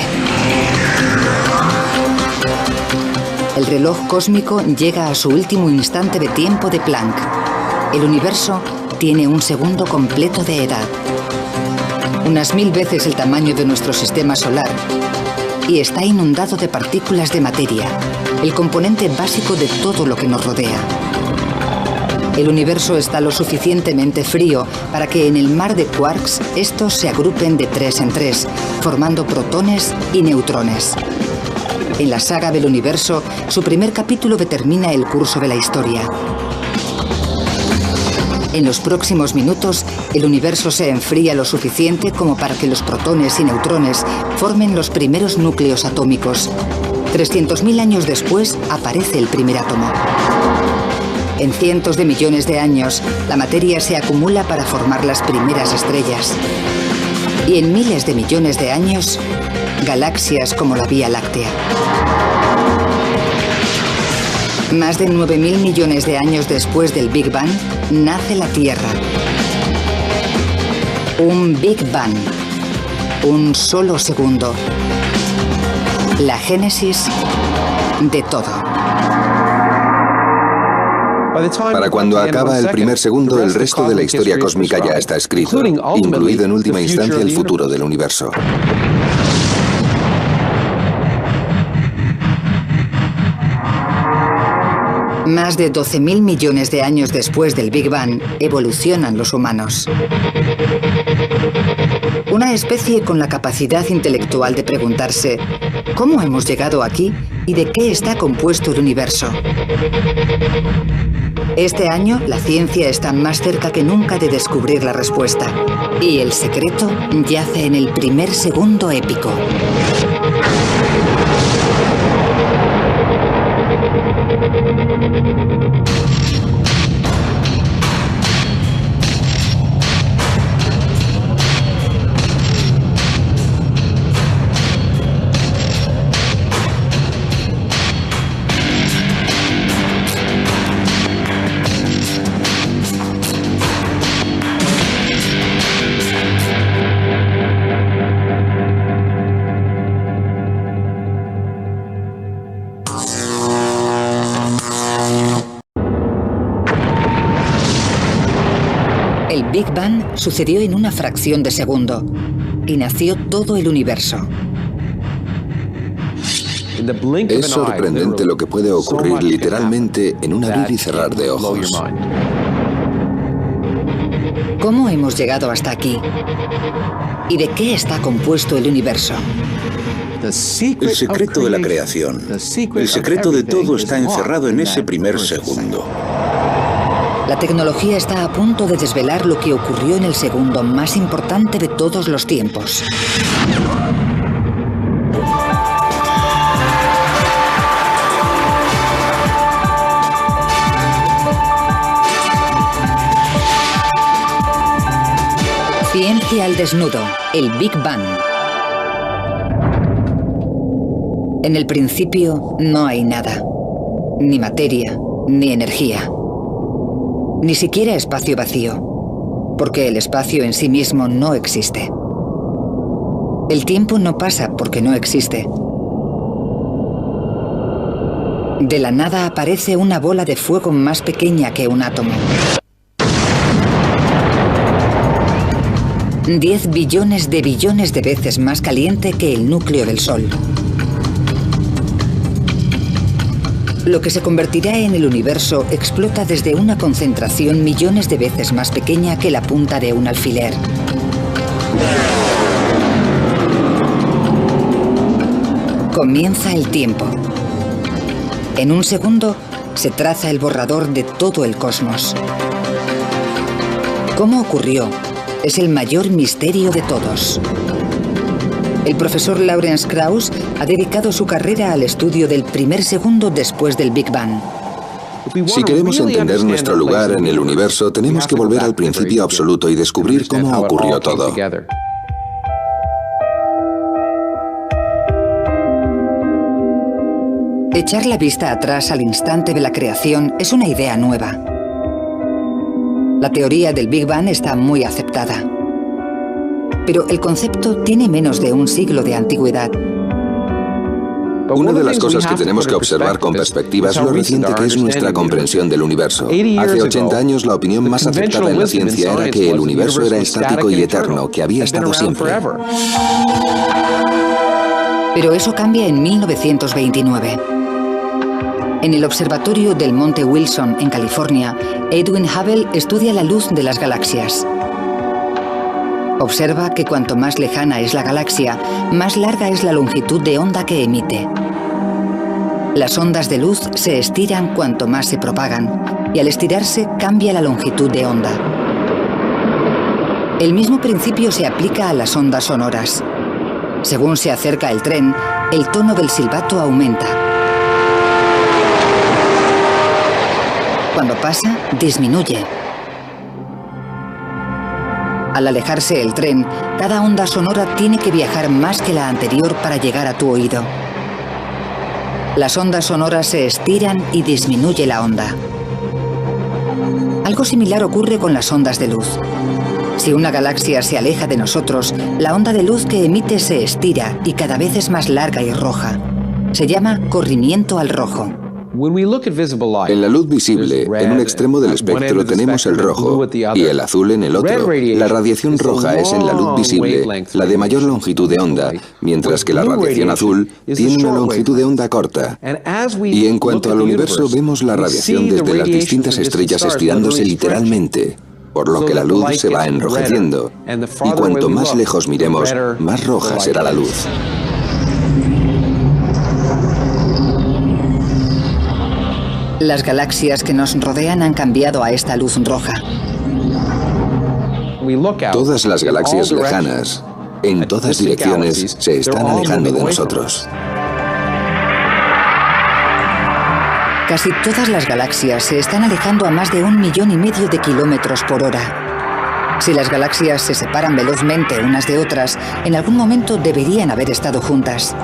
El reloj cósmico llega a su último instante de tiempo de Planck. El universo tiene un segundo completo de edad. Unas 1000 veces el tamaño de nuestro sistema solar. Y está inundado de partículas de materia, el componente básico de todo lo que nos rodea. El universo está lo suficientemente frío para que en el mar de quarks estos se agrupen de 3 en 3, formando protones y neutrones. En la saga del universo, su primer capítulo determina el curso de la historia. En los próximos minutos, el universo se enfría lo suficiente como para que los protones y neutrones formen los primeros núcleos atómicos. 300.000 años después, aparece el primer átomo. En cientos de millones de años, la materia se acumula para formar las primeras estrellas. Y en miles de millones de años, galaxias como la Vía Láctea. Más de 9.000 millones de años después del Big Bang, nace la Tierra. Un Big Bang. Un solo segundo. La génesis de todo. Para cuando acaba el primer segundo, el resto de la historia cósmica ya está escrito, incluido en última instancia el futuro del universo. Más de 12.000 millones de años después del Big Bang, evolucionan los humanos. Una especie con la capacidad intelectual de preguntarse ¿cómo hemos llegado aquí y de qué está compuesto el universo? Este año, la ciencia está más cerca que nunca de descubrir la respuesta. Y el secreto yace en el primer segundo épico. El Big Bang sucedió en una fracción de segundo y nació todo el universo. Es sorprendente lo que puede ocurrir literalmente en un abrir y cerrar de ojos. ¿Cómo hemos llegado hasta aquí? ¿Y de qué está compuesto el universo? El secreto de la creación, el secreto de todo está encerrado en ese primer segundo. La tecnología está a punto de desvelar lo que ocurrió en el segundo más importante de todos los tiempos. Ciencia al desnudo, el Big Bang. En el principio no hay nada, ni materia, ni energía. Ni siquiera espacio vacío, porque el espacio en sí mismo no existe. El tiempo no pasa porque no existe. De la nada aparece una bola de fuego más pequeña que un átomo. 10 billones de veces más caliente que el núcleo del Sol. Lo que se convertirá en el universo explota desde una concentración millones de veces más pequeña que la punta de un alfiler. Comienza el tiempo. En un segundo se traza el borrador de todo el cosmos. ¿Cómo ocurrió? Es el mayor misterio de todos. El profesor Lawrence Krauss ha dedicado su carrera al estudio del primer segundo después del Big Bang. Si queremos entender nuestro lugar en el universo, tenemos que volver al principio absoluto y descubrir cómo ocurrió todo. Echar la vista atrás al instante de la creación es una idea nueva. La teoría del Big Bang está muy aceptada. Pero el concepto tiene menos de un siglo de antigüedad. Una de las cosas que tenemos que observar con perspectiva es lo reciente que es nuestra comprensión del universo. Hace 80 años la opinión más aceptada en la ciencia era que el universo era estático y eterno, que había estado siempre. Pero eso cambia en 1929. En el observatorio del Monte Wilson, en California, Edwin Hubble estudia la luz de las galaxias. Observa que cuanto más lejana es la galaxia, más larga es la longitud de onda que emite. Las ondas de luz se estiran cuanto más se propagan, y al estirarse cambia la longitud de onda. El mismo principio se aplica a las ondas sonoras. Según se acerca el tren, el tono del silbato aumenta. Cuando pasa, disminuye. Al alejarse el tren, cada onda sonora tiene que viajar más que la anterior para llegar a tu oído. Las ondas sonoras se estiran y disminuye la onda. Algo similar ocurre con las ondas de luz. Si una galaxia se aleja de nosotros, la onda de luz que emite se estira y cada vez es más larga y roja. Se llama corrimiento al rojo. En la luz visible, en un extremo del espectro tenemos el rojo y el azul en el otro. La radiación roja es en la luz visible la de mayor longitud de onda, mientras que la radiación azul tiene una longitud de onda corta. Y en cuanto al universo, vemos la radiación desde las distintas estrellas estirándose literalmente, por lo que la luz se va enrojeciendo. Y cuanto más lejos miremos, más roja será la luz. Las galaxias que nos rodean han cambiado a esta luz roja. Todas las galaxias lejanas, en todas direcciones, se están alejando de nosotros. Casi todas las galaxias se están alejando a más de 1,5 millones de kilómetros por hora. Si las galaxias se separan velozmente unas de otras, en algún momento deberían haber estado juntas.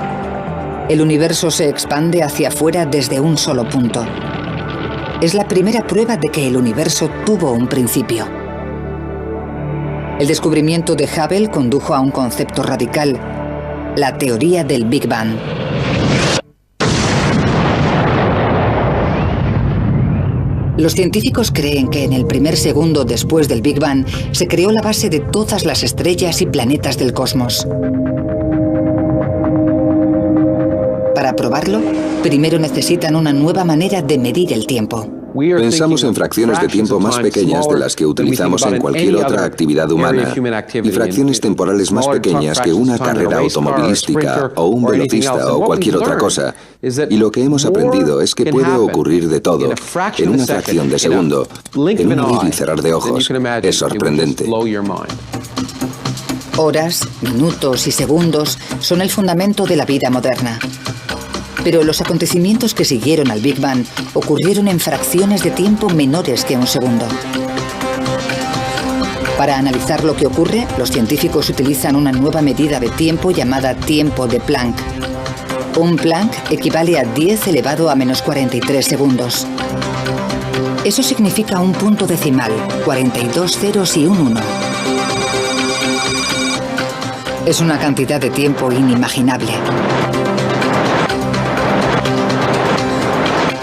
El universo se expande hacia afuera desde un solo punto. Es la primera prueba de que el universo tuvo un principio. El descubrimiento de Hubble condujo a un concepto radical, la teoría del Big Bang. Los científicos creen que en el primer segundo después del Big Bang se creó la base de todas las estrellas y planetas del cosmos. Para probarlo, primero necesitan una nueva manera de medir el tiempo. Pensamos en fracciones de tiempo más pequeñas de las que utilizamos en cualquier otra actividad humana y fracciones temporales más pequeñas que una carrera automovilística o un velocista o cualquier otra cosa. Y lo que hemos aprendido es que puede ocurrir de todo en una fracción de segundo, en un abrir y cerrar de ojos. Es sorprendente. Horas, minutos y segundos son el fundamento de la vida moderna. Pero los acontecimientos que siguieron al Big Bang ocurrieron en fracciones de tiempo menores que un segundo. Para analizar lo que ocurre, los científicos utilizan una nueva medida de tiempo llamada tiempo de Planck. Un Planck equivale a 10 elevado a menos 43 segundos. Eso significa un punto decimal, 42 ceros y un 1. Es una cantidad de tiempo inimaginable.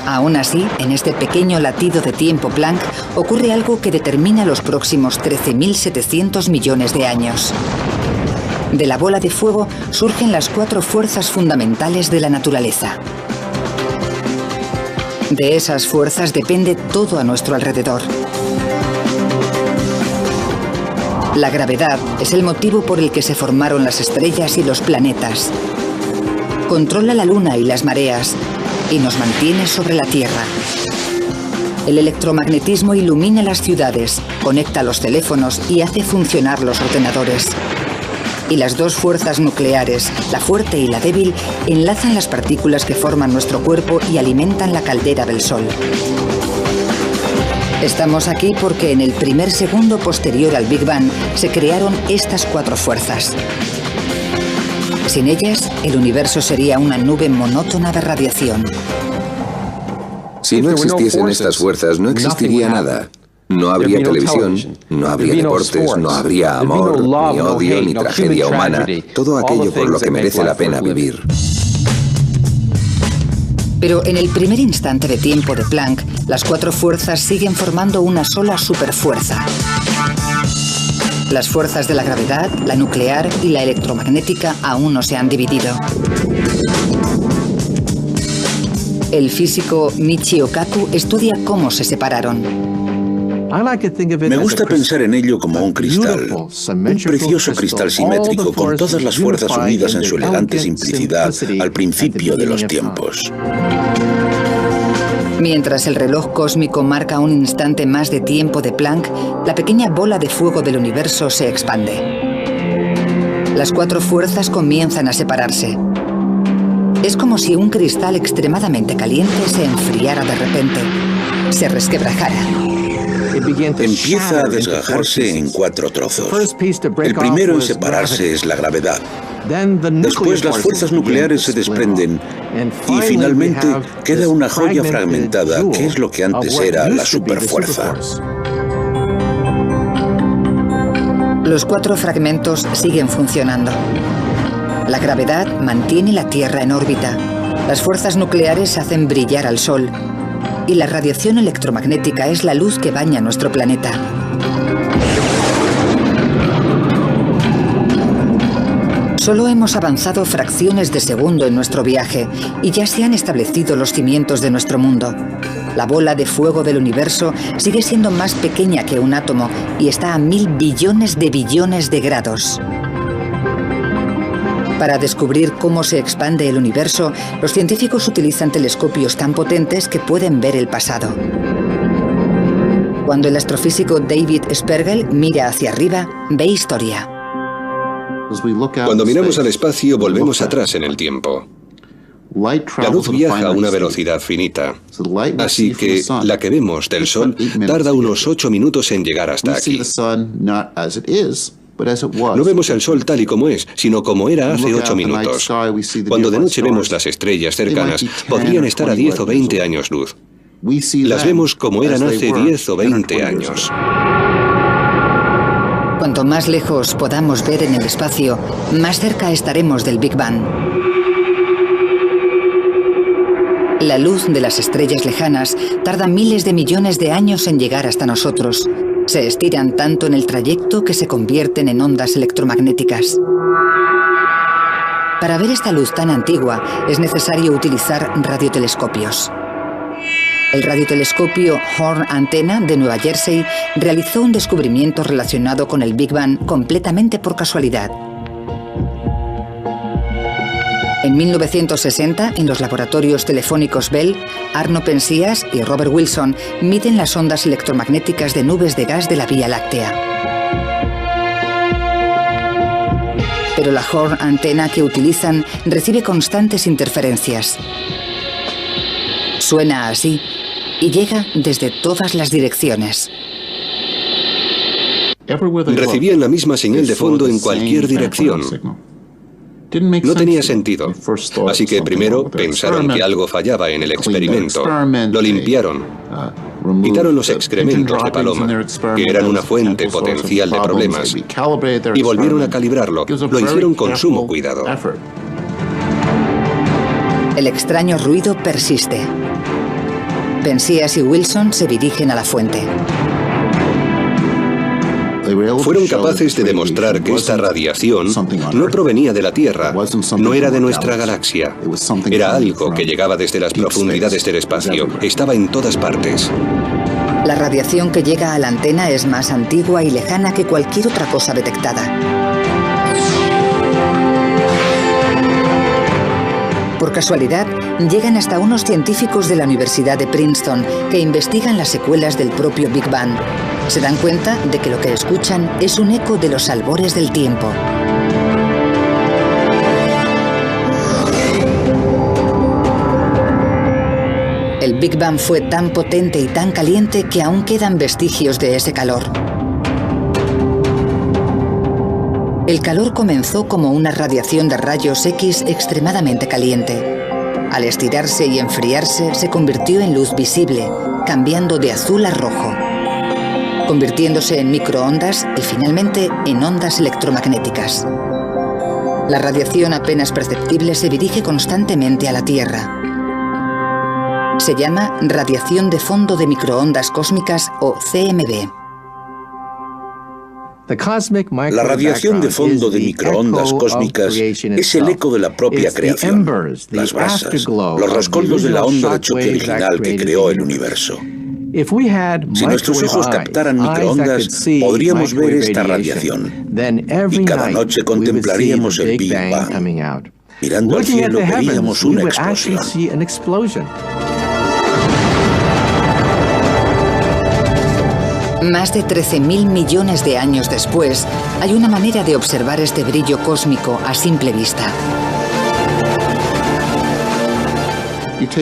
Aún así, en este pequeño latido de tiempo Planck ocurre algo que determina los próximos 13.700 millones de años. De la bola de fuego surgen las 4 fuerzas fundamentales de la naturaleza. De esas fuerzas depende todo a nuestro alrededor. La gravedad es el motivo por el que se formaron las estrellas y los planetas. Controla la luna y las mareas y nos mantiene sobre la Tierra. El electromagnetismo ilumina las ciudades, conecta los teléfonos y hace funcionar los ordenadores. Y las 2 fuerzas nucleares, la fuerte y la débil, enlazan las partículas que forman nuestro cuerpo y alimentan la caldera del Sol. Estamos aquí porque en el primer segundo posterior al Big Bang se crearon estas 4 fuerzas. Sin ellas, el universo sería una nube monótona de radiación. Si no existiesen estas fuerzas, no existiría nada. No habría televisión, no habría deportes, no habría amor, ni odio, ni tragedia humana. Todo aquello por lo que merece la pena vivir. Pero en el primer instante de tiempo de Planck, las 4 fuerzas siguen formando una sola superfuerza. Las fuerzas de la gravedad, la nuclear y la electromagnética aún no se han dividido. El físico Michio Kaku estudia cómo se separaron. Me gusta pensar en ello como un cristal, un precioso cristal simétrico con todas las fuerzas unidas en su elegante simplicidad al principio de los tiempos. Mientras el reloj cósmico marca un instante más de tiempo de Planck, la pequeña bola de fuego del universo se expande. Las cuatro fuerzas comienzan a separarse. Es como si un cristal extremadamente caliente se enfriara de repente, se resquebrajara. Empieza a desgajarse en 4 trozos. El primero en separarse es la gravedad. Después las fuerzas nucleares se desprenden y finalmente queda una joya fragmentada que es lo que antes era la superfuerza. Los 4 fragmentos siguen funcionando. La gravedad mantiene la Tierra en órbita. Las fuerzas nucleares hacen brillar al Sol. Y la radiación electromagnética es la luz que baña nuestro planeta. Solo hemos avanzado fracciones de segundo en nuestro viaje y ya se han establecido los cimientos de nuestro mundo. La bola de fuego del universo sigue siendo más pequeña que un átomo y está a 1000 billones de grados. Para descubrir cómo se expande el universo, los científicos utilizan telescopios tan potentes que pueden ver el pasado. Cuando el astrofísico David Spergel mira hacia arriba, ve historia. Cuando miramos al espacio, volvemos atrás en el tiempo. La luz viaja a una velocidad finita, así que la que vemos del Sol tarda unos 8 minutos en llegar hasta aquí. No vemos el Sol tal y como es, sino como era hace 8 minutos. Cuando de noche vemos las estrellas cercanas, podrían estar a 10 o 20 años luz. Las vemos como eran hace 10 o 20 años. Cuanto más lejos podamos ver en el espacio, más cerca estaremos del Big Bang. La luz de las estrellas lejanas tarda miles de millones de años en llegar hasta nosotros. Se estiran tanto en el trayecto que se convierten en ondas electromagnéticas. Para ver esta luz tan antigua es necesario utilizar radiotelescopios. El radiotelescopio Horn Antenna de Nueva Jersey realizó un descubrimiento relacionado con el Big Bang completamente por casualidad. En 1960, en los laboratorios telefónicos Bell, Arno Penzias y Robert Wilson miden las ondas electromagnéticas de nubes de gas de la Vía Láctea. Pero la Horn Antenna que utilizan recibe constantes interferencias. Suena así y llega desde todas las direcciones. Recibían la misma señal de fondo en cualquier dirección. No tenía sentido, así que primero pensaron que algo fallaba en el experimento. Lo limpiaron, quitaron los excrementos de paloma, que eran una fuente potencial de problemas, y volvieron a calibrarlo. Lo hicieron con sumo cuidado. El extraño ruido persiste. Penzias y Wilson se dirigen a la fuente. Fueron capaces de demostrar que esta radiación no provenía de la Tierra, no era de nuestra galaxia. Era algo que llegaba desde las profundidades del espacio, estaba en todas partes. La radiación que llega a la antena es más antigua y lejana que cualquier otra cosa detectada. Por casualidad, llegan hasta unos científicos de la Universidad de Princeton que investigan las secuelas del propio Big Bang. Se dan cuenta de que lo que escuchan es un eco de los albores del tiempo. El Big Bang fue tan potente y tan caliente que aún quedan vestigios de ese calor. El calor comenzó como una radiación de rayos X extremadamente caliente. Al estirarse y enfriarse, se convirtió en luz visible, cambiando de azul a rojo, convirtiéndose en microondas y finalmente en ondas electromagnéticas. La radiación apenas perceptible se dirige constantemente a la Tierra. Se llama radiación de fondo de microondas cósmicas o CMB. La radiación de fondo de microondas cósmicas es el eco de la propia creación, las brasas, los rescoldos de la onda de choque original que creó el universo. Si nuestros ojos captaran microondas, podríamos ver esta radiación, y cada noche contemplaríamos el Big Bang. Mirando al cielo veríamos una explosión. Más de 13.000 millones de años después, hay una manera de observar este brillo cósmico a simple vista.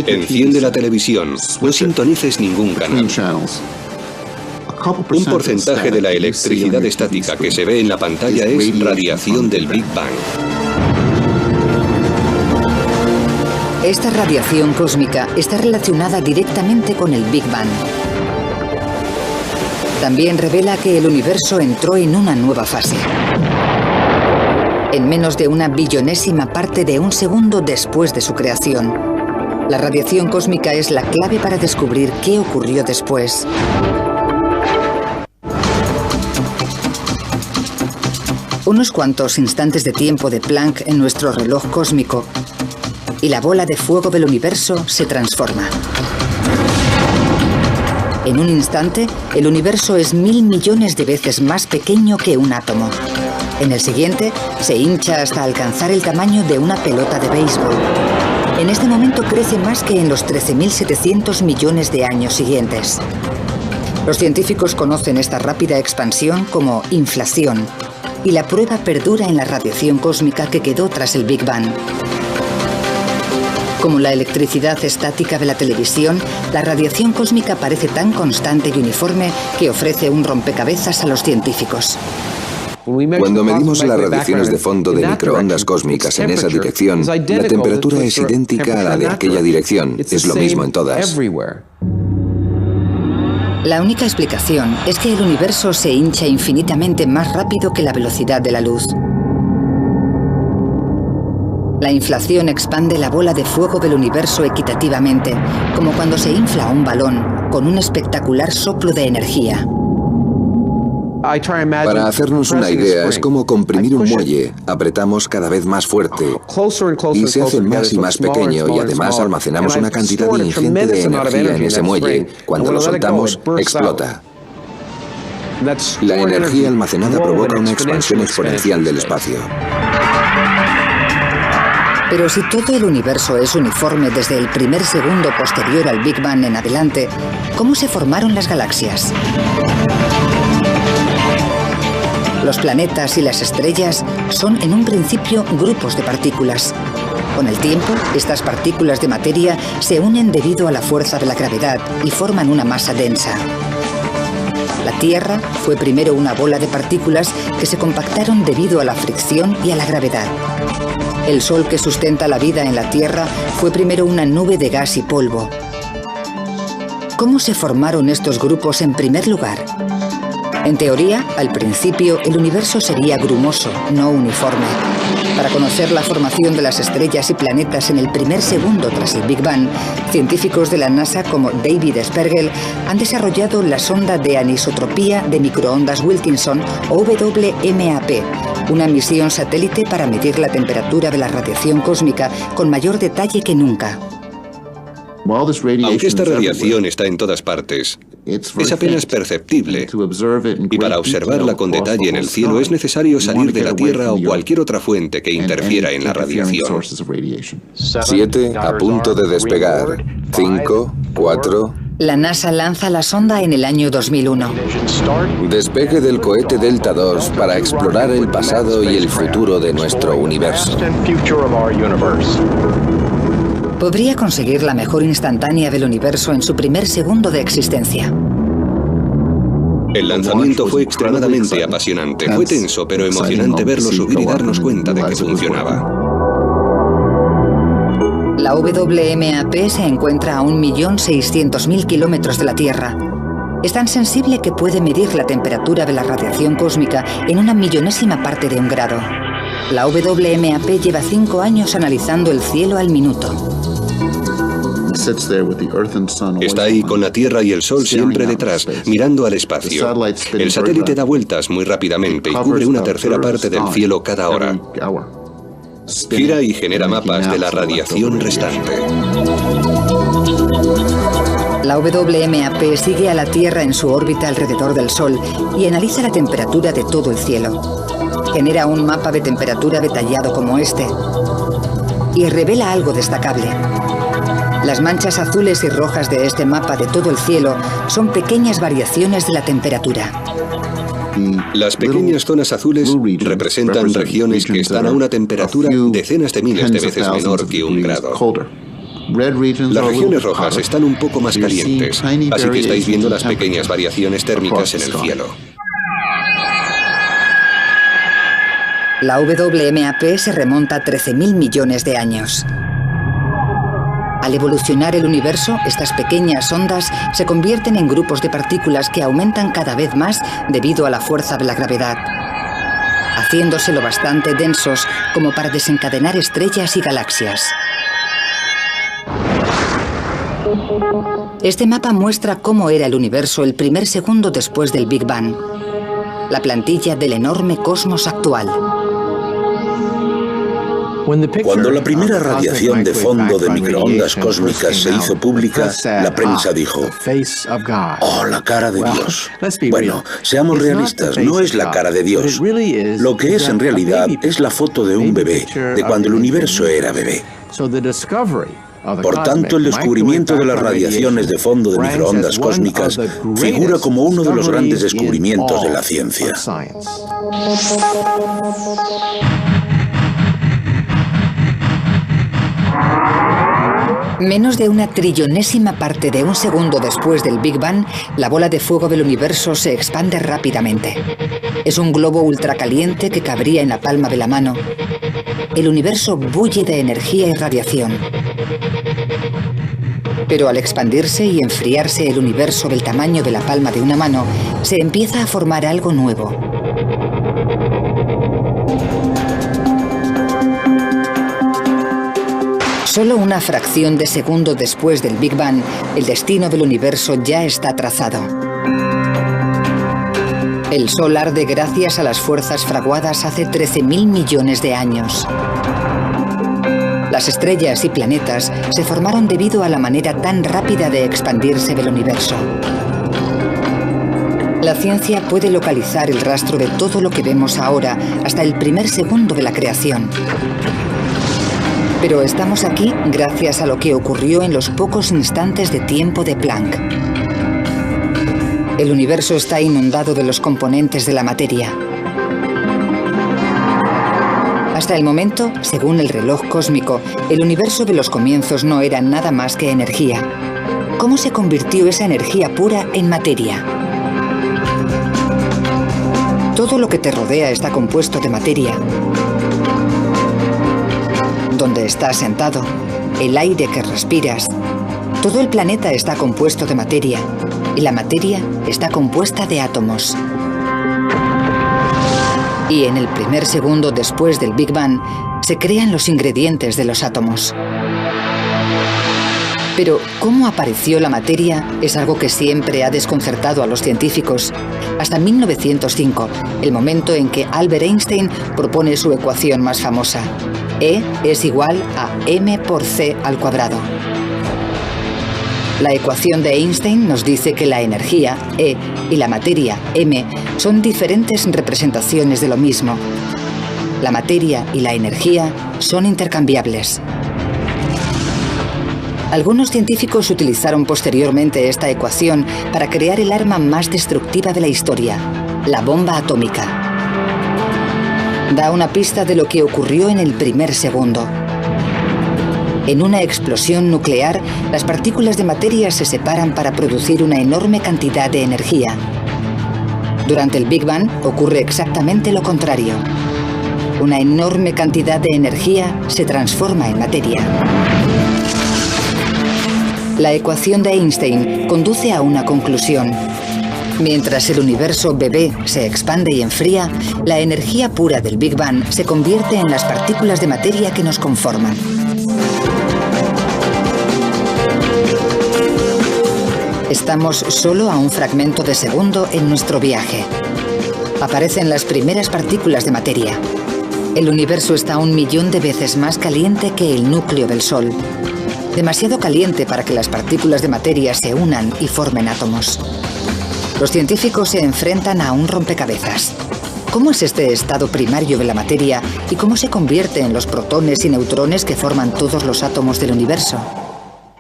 Enciende la televisión, no sintonices ningún canal. Un porcentaje de la electricidad estática que se ve en la pantalla es radiación del Big Bang. Esta radiación cósmica está relacionada directamente con el Big Bang. También revela que el universo entró en una nueva fase. En menos de una billonésima parte de un segundo después de su creación. La radiación cósmica es la clave para descubrir qué ocurrió después. Unos cuantos instantes de tiempo de Planck en nuestro reloj cósmico y la bola de fuego del universo se transforma. En un instante, el universo es 1000 millones de veces más pequeño que un átomo. En el siguiente, se hincha hasta alcanzar el tamaño de una pelota de béisbol. En este momento crece más que en los 13.700 millones de años siguientes. Los científicos conocen esta rápida expansión como inflación, y la prueba perdura en la radiación cósmica que quedó tras el Big Bang. Como la electricidad estática de la televisión, la radiación cósmica parece tan constante y uniforme que ofrece un rompecabezas a los científicos. Cuando medimos las radiaciones de fondo de microondas cósmicas en esa dirección, la temperatura es idéntica a la de aquella dirección. Es lo mismo en todas. La única explicación es que el universo se hincha infinitamente más rápido que la velocidad de la luz. La inflación expande la bola de fuego del universo equitativamente, como cuando se infla un balón, con un espectacular soplo de energía. Para hacernos una idea, es como comprimir un muelle. Apretamos cada vez más fuerte y se hace más y más pequeño, y además almacenamos una cantidad ingente de energía en ese muelle. Cuando lo soltamos, explota. La energía almacenada provoca una expansión exponencial del espacio. Pero si todo el universo es uniforme desde el primer segundo posterior al Big Bang en adelante, ¿cómo se formaron las galaxias? Los planetas y las estrellas son en un principio grupos de partículas. Con el tiempo, estas partículas de materia se unen debido a la fuerza de la gravedad y forman una masa densa. La Tierra fue primero una bola de partículas que se compactaron debido a la fricción y a la gravedad. El Sol que sustenta la vida en la Tierra fue primero una nube de gas y polvo. ¿Cómo se formaron estos grupos en primer lugar? En teoría, al principio, el universo sería grumoso, no uniforme. Para conocer la formación de las estrellas y planetas en el primer segundo tras el Big Bang, científicos de la NASA como David Spergel han desarrollado la sonda de anisotropía de microondas Wilkinson o WMAP, una misión satélite para medir la temperatura de la radiación cósmica con mayor detalle que nunca. Aunque esta radiación está en todas partes, es apenas perceptible, y para observarla con detalle en el cielo es necesario salir de la Tierra o cualquier otra fuente que interfiera en la radiación. 7 a punto de despegar. 5, 4... La NASA lanza la sonda en el año 2001. Despegue del cohete Delta II para explorar el pasado y el futuro de nuestro universo. Podría conseguir la mejor instantánea del universo en su primer segundo de existencia. El lanzamiento fue extremadamente apasionante. Fue tenso, pero emocionante verlo subir y darnos cuenta de que funcionaba. La WMAP se encuentra a 1.600.000 kilómetros de la Tierra. Es tan sensible que puede medir la temperatura de la radiación cósmica en una millonésima parte de un grado. La WMAP lleva 5 años analizando el cielo al minuto. Está ahí con la Tierra y el Sol siempre detrás, mirando al espacio. El satélite da vueltas muy rápidamente y cubre una tercera parte del cielo cada hora. Gira y genera mapas de la radiación restante. La WMAP sigue a la Tierra en su órbita alrededor del Sol y analiza la temperatura de todo el cielo. Genera un mapa de temperatura detallado como este y revela algo destacable. Las manchas azules y rojas de este mapa de todo el cielo son pequeñas variaciones de la temperatura. Las pequeñas zonas azules representan regiones que están a una temperatura decenas de miles de veces menor que 1 grado. Las regiones rojas están un poco más calientes, así que estáis viendo las pequeñas variaciones térmicas en el cielo. La WMAP se remonta a 13.000 millones de años. Al evolucionar el universo, estas pequeñas ondas se convierten en grupos de partículas que aumentan cada vez más debido a la fuerza de la gravedad, haciéndose lo bastante densos como para desencadenar estrellas y galaxias. Este mapa muestra cómo era el universo el primer segundo después del Big Bang, la plantilla del enorme cosmos actual. Cuando la primera radiación de fondo de microondas cósmicas se hizo pública, la prensa dijo: ¡oh, la cara de Dios! Bueno, seamos realistas, no es la cara de Dios. Lo que es en realidad es la foto de un bebé, de cuando el universo era bebé. Por tanto, el descubrimiento de las radiaciones de fondo de microondas cósmicas figura como uno de los grandes descubrimientos de la ciencia. Menos de una trillonésima parte de un segundo después del Big Bang, la bola de fuego del universo se expande rápidamente. Es un globo ultracaliente que cabría en la palma de la mano. El universo bulle de energía y radiación. Pero al expandirse y enfriarse el universo del tamaño de la palma de una mano, se empieza a formar algo nuevo. Solo una fracción de segundo después del Big Bang, el destino del universo ya está trazado. El Sol arde gracias a las fuerzas fraguadas hace 13.000 millones de años. Las estrellas y planetas se formaron debido a la manera tan rápida de expandirse del universo. La ciencia puede localizar el rastro de todo lo que vemos ahora hasta el primer segundo de la creación. Pero estamos aquí gracias a lo que ocurrió en los pocos instantes de tiempo de Planck. El universo está inundado de los componentes de la materia. Hasta el momento, según el reloj cósmico, el universo de los comienzos no era nada más que energía. ¿Cómo se convirtió esa energía pura en materia? Todo lo que te rodea está compuesto de materia. Donde estás sentado, el aire que respiras, todo el planeta está compuesto de materia y la materia está compuesta de átomos. Y en el primer segundo después del Big Bang se crean los ingredientes de los átomos. Pero ¿cómo apareció la materia? Es algo que siempre ha desconcertado a los científicos. Hasta 1905, el momento en que Albert Einstein propone su ecuación más famosa. E es igual a m por c al cuadrado. La ecuación de Einstein nos dice que la energía, E, y la materia, m, son diferentes representaciones de lo mismo. La materia y la energía son intercambiables. Algunos científicos utilizaron posteriormente esta ecuación para crear el arma más destructiva de la historia, la bomba atómica. Da una pista de lo que ocurrió en el primer segundo. En una explosión nuclear, las partículas de materia se separan para producir una enorme cantidad de energía. Durante el Big Bang ocurre exactamente lo contrario. Una enorme cantidad de energía se transforma en materia. La ecuación de Einstein conduce a una conclusión. Mientras el universo bebé se expande y enfría, la energía pura del Big Bang se convierte en las partículas de materia que nos conforman. Estamos solo a un fragmento de segundo en nuestro viaje. Aparecen las primeras partículas de materia. El universo está 1 millón de veces más caliente que el núcleo del Sol. Demasiado caliente para que las partículas de materia se unan y formen átomos. Los científicos se enfrentan a un rompecabezas. ¿Cómo es este estado primario de la materia y cómo se convierte en los protones y neutrones que forman todos los átomos del universo?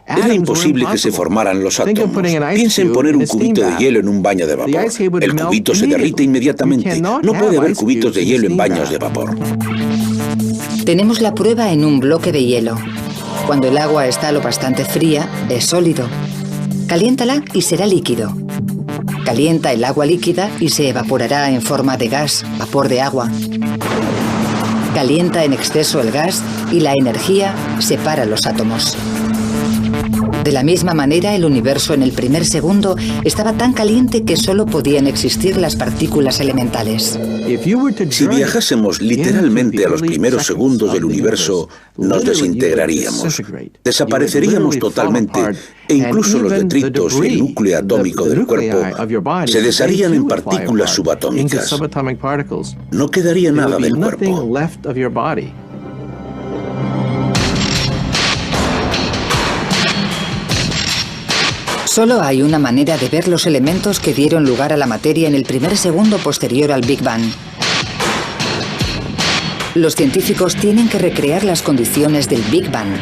Era imposible que se formaran los átomos. Piensa en poner un cubito de hielo en un baño de vapor. El cubito se derrite inmediatamente. No puede haber cubitos de hielo en baños de vapor. Tenemos la prueba en un bloque de hielo. Cuando el agua está lo bastante fría, es sólido. Caliéntala y será líquido. Calienta el agua líquida y se evaporará en forma de gas, vapor de agua. Calienta en exceso el gas y la energía separa los átomos. De la misma manera, el universo en el primer segundo estaba tan caliente que solo podían existir las partículas elementales. Si viajásemos literalmente a los primeros segundos del universo, nos desintegraríamos. Desapareceríamos totalmente e incluso los detritos y el núcleo atómico del cuerpo se desharían en partículas subatómicas. No quedaría nada del cuerpo. Solo hay una manera de ver los elementos que dieron lugar a la materia en el primer segundo posterior al Big Bang. Los científicos tienen que recrear las condiciones del Big Bang.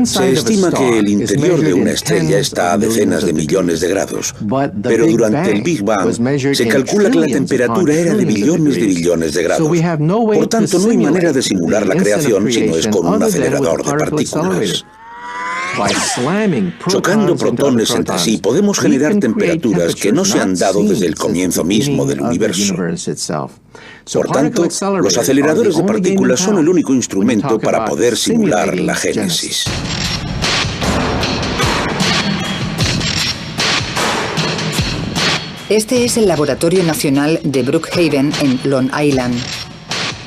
Se estima que el interior de una estrella está a decenas de millones de grados, pero durante el Big Bang se calcula que la temperatura era de billones de billones de grados. Por tanto, no hay manera de simular la creación si no es con un acelerador de partículas. Chocando protones entre sí, podemos generar temperaturas que no se han dado desde el comienzo mismo del universo. Por tanto, los aceleradores de partículas son el único instrumento para poder simular la génesis. Este es el Laboratorio Nacional de Brookhaven en Long Island,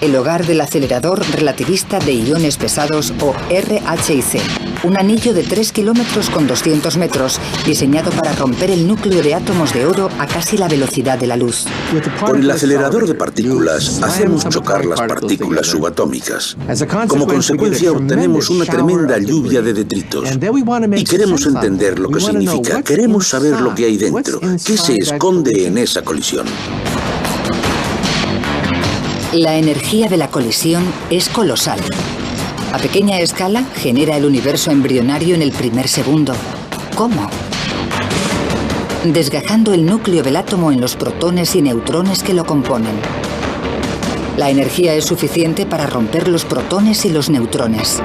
el hogar del acelerador relativista de iones pesados o RHIC, un anillo de 3 kilómetros con 200 metros diseñado para romper el núcleo de átomos de oro a casi la velocidad de la luz. Con el acelerador de partículas hacemos chocar las partículas subatómicas. Como consecuencia obtenemos una tremenda lluvia de detritos. Y queremos entender lo que significa, queremos saber lo que hay dentro, qué se esconde en esa colisión. La energía de la colisión es colosal. A pequeña escala genera el universo embrionario en el primer segundo. ¿Cómo? Desgajando el núcleo del átomo en los protones y neutrones que lo componen. La energía es suficiente para romper los protones y los neutrones.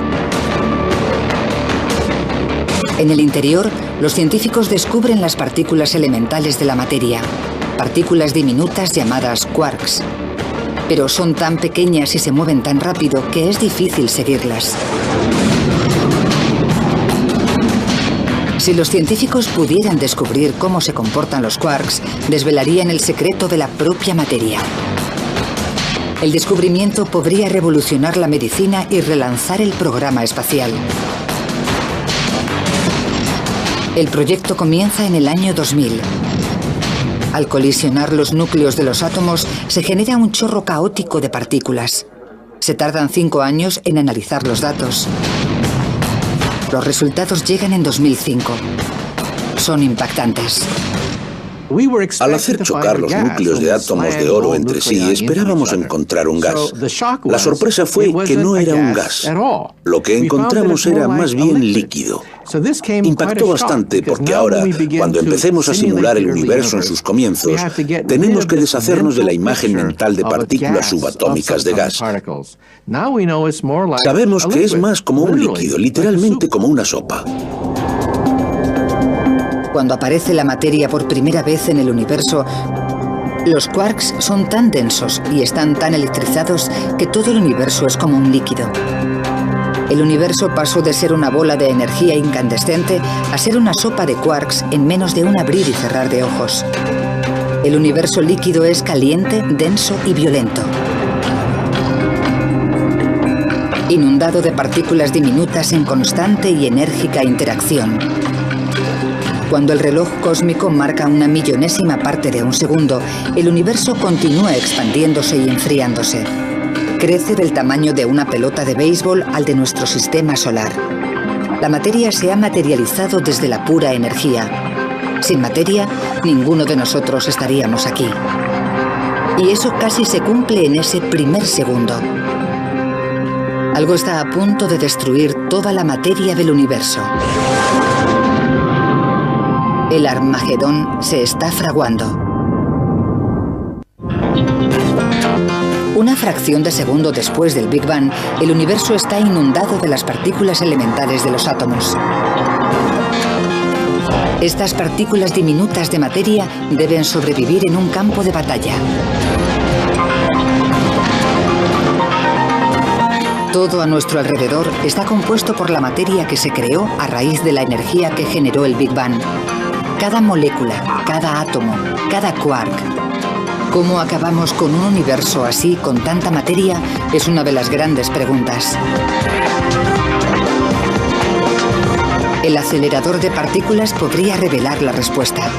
En el interior, los científicos descubren las partículas elementales de la materia, partículas diminutas llamadas quarks. Pero son tan pequeñas y se mueven tan rápido que es difícil seguirlas. Si los científicos pudieran descubrir cómo se comportan los quarks, desvelarían el secreto de la propia materia. El descubrimiento podría revolucionar la medicina y relanzar el programa espacial. El proyecto comienza en el año 2000. Al colisionar los núcleos de los átomos, se genera un chorro caótico de partículas. Se tardan 5 años en analizar los datos. Los resultados llegan en 2005. Son impactantes. Al hacer chocar los núcleos de átomos de oro entre sí, esperábamos encontrar un gas. La sorpresa fue que no era un gas. Lo que encontramos era más bien líquido. Impactó bastante porque ahora, cuando empecemos a simular el universo en sus comienzos, tenemos que deshacernos de la imagen mental de partículas subatómicas de gas. Sabemos que es más como un líquido, literalmente como una sopa. Cuando aparece la materia por primera vez en el universo, los quarks son tan densos y están tan electrizados que todo el universo es como un líquido. El universo pasó de ser una bola de energía incandescente a ser una sopa de quarks en menos de un abrir y cerrar de ojos. El universo líquido es caliente, denso y violento. inundado de partículas diminutas en constante y enérgica interacción. Cuando el reloj cósmico marca una millonésima parte de un segundo, el universo continúa expandiéndose y enfriándose. Crece del tamaño de una pelota de béisbol al de nuestro sistema solar. La materia se ha materializado desde la pura energía. Sin materia, ninguno de nosotros estaríamos aquí. Y eso casi se cumple en ese primer segundo. Algo está a punto de destruir toda la materia del universo. El Armagedón se está fraguando. Una fracción de segundo después del Big Bang, el universo está inundado de las partículas elementales de los átomos. Estas partículas diminutas de materia deben sobrevivir en un campo de batalla. Todo a nuestro alrededor está compuesto por la materia que se creó a raíz de la energía que generó el Big Bang. Cada molécula, cada átomo, cada quark. ¿Cómo acabamos con un universo así, con tanta materia? Es una de las grandes preguntas. El acelerador de partículas podría revelar la respuesta.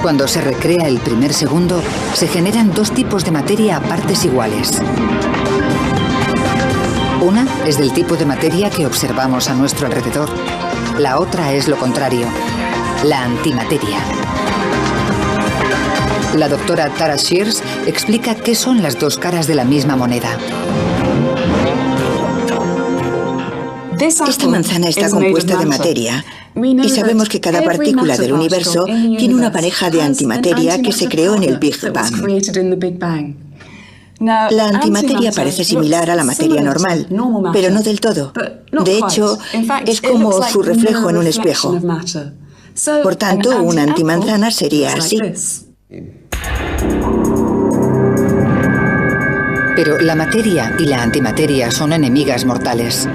Cuando se recrea el primer segundo, se generan dos tipos de materia a partes iguales. Una es del tipo de materia que observamos a nuestro alrededor. La otra es lo contrario, la antimateria. La doctora Tara Shears explica qué son las dos caras de la misma moneda. Esta manzana está compuesta de materia y sabemos que cada partícula del universo tiene una pareja de antimateria que se creó en el Big Bang. La antimateria parece similar a la materia normal, pero no del todo. De hecho, es como su reflejo en un espejo. Por tanto, una antimanzana sería así. Pero la materia y la antimateria son enemigas mortales.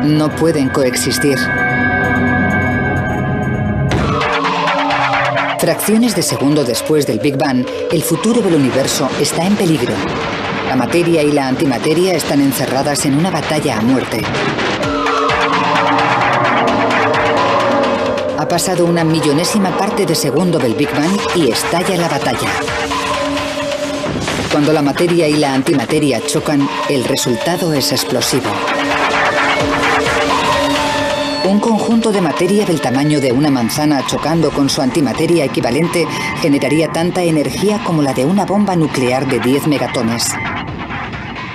No pueden coexistir. Fracciones de segundo después del Big Bang, el futuro del universo está en peligro. La materia y la antimateria están encerradas en una batalla a muerte. Ha pasado una millonésima parte de segundo del Big Bang y estalla la batalla. Cuando la materia y la antimateria chocan, el resultado es explosivo. Un conjunto de materia del tamaño de una manzana chocando con su antimateria equivalente generaría tanta energía como la de una bomba nuclear de 10 megatones.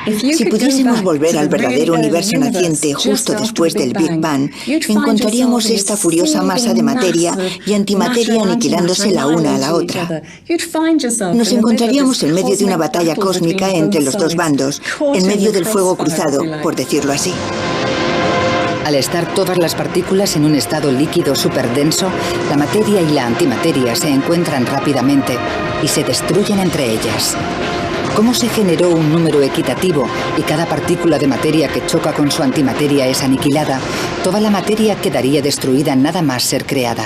Si pudiésemos volver al verdadero universo naciente justo después del Big Bang, encontraríamos esta furiosa masa de materia y antimateria aniquilándose la una a la otra. Nos encontraríamos en medio de una batalla cósmica entre los dos bandos, en medio del fuego cruzado, por decirlo así. Al estar todas las partículas en un estado líquido superdenso, la materia y la antimateria se encuentran rápidamente y se destruyen entre ellas. ¿Cómo se generó un número equitativo y cada partícula de materia que choca con su antimateria es aniquilada? Toda la materia quedaría destruida nada más ser creada.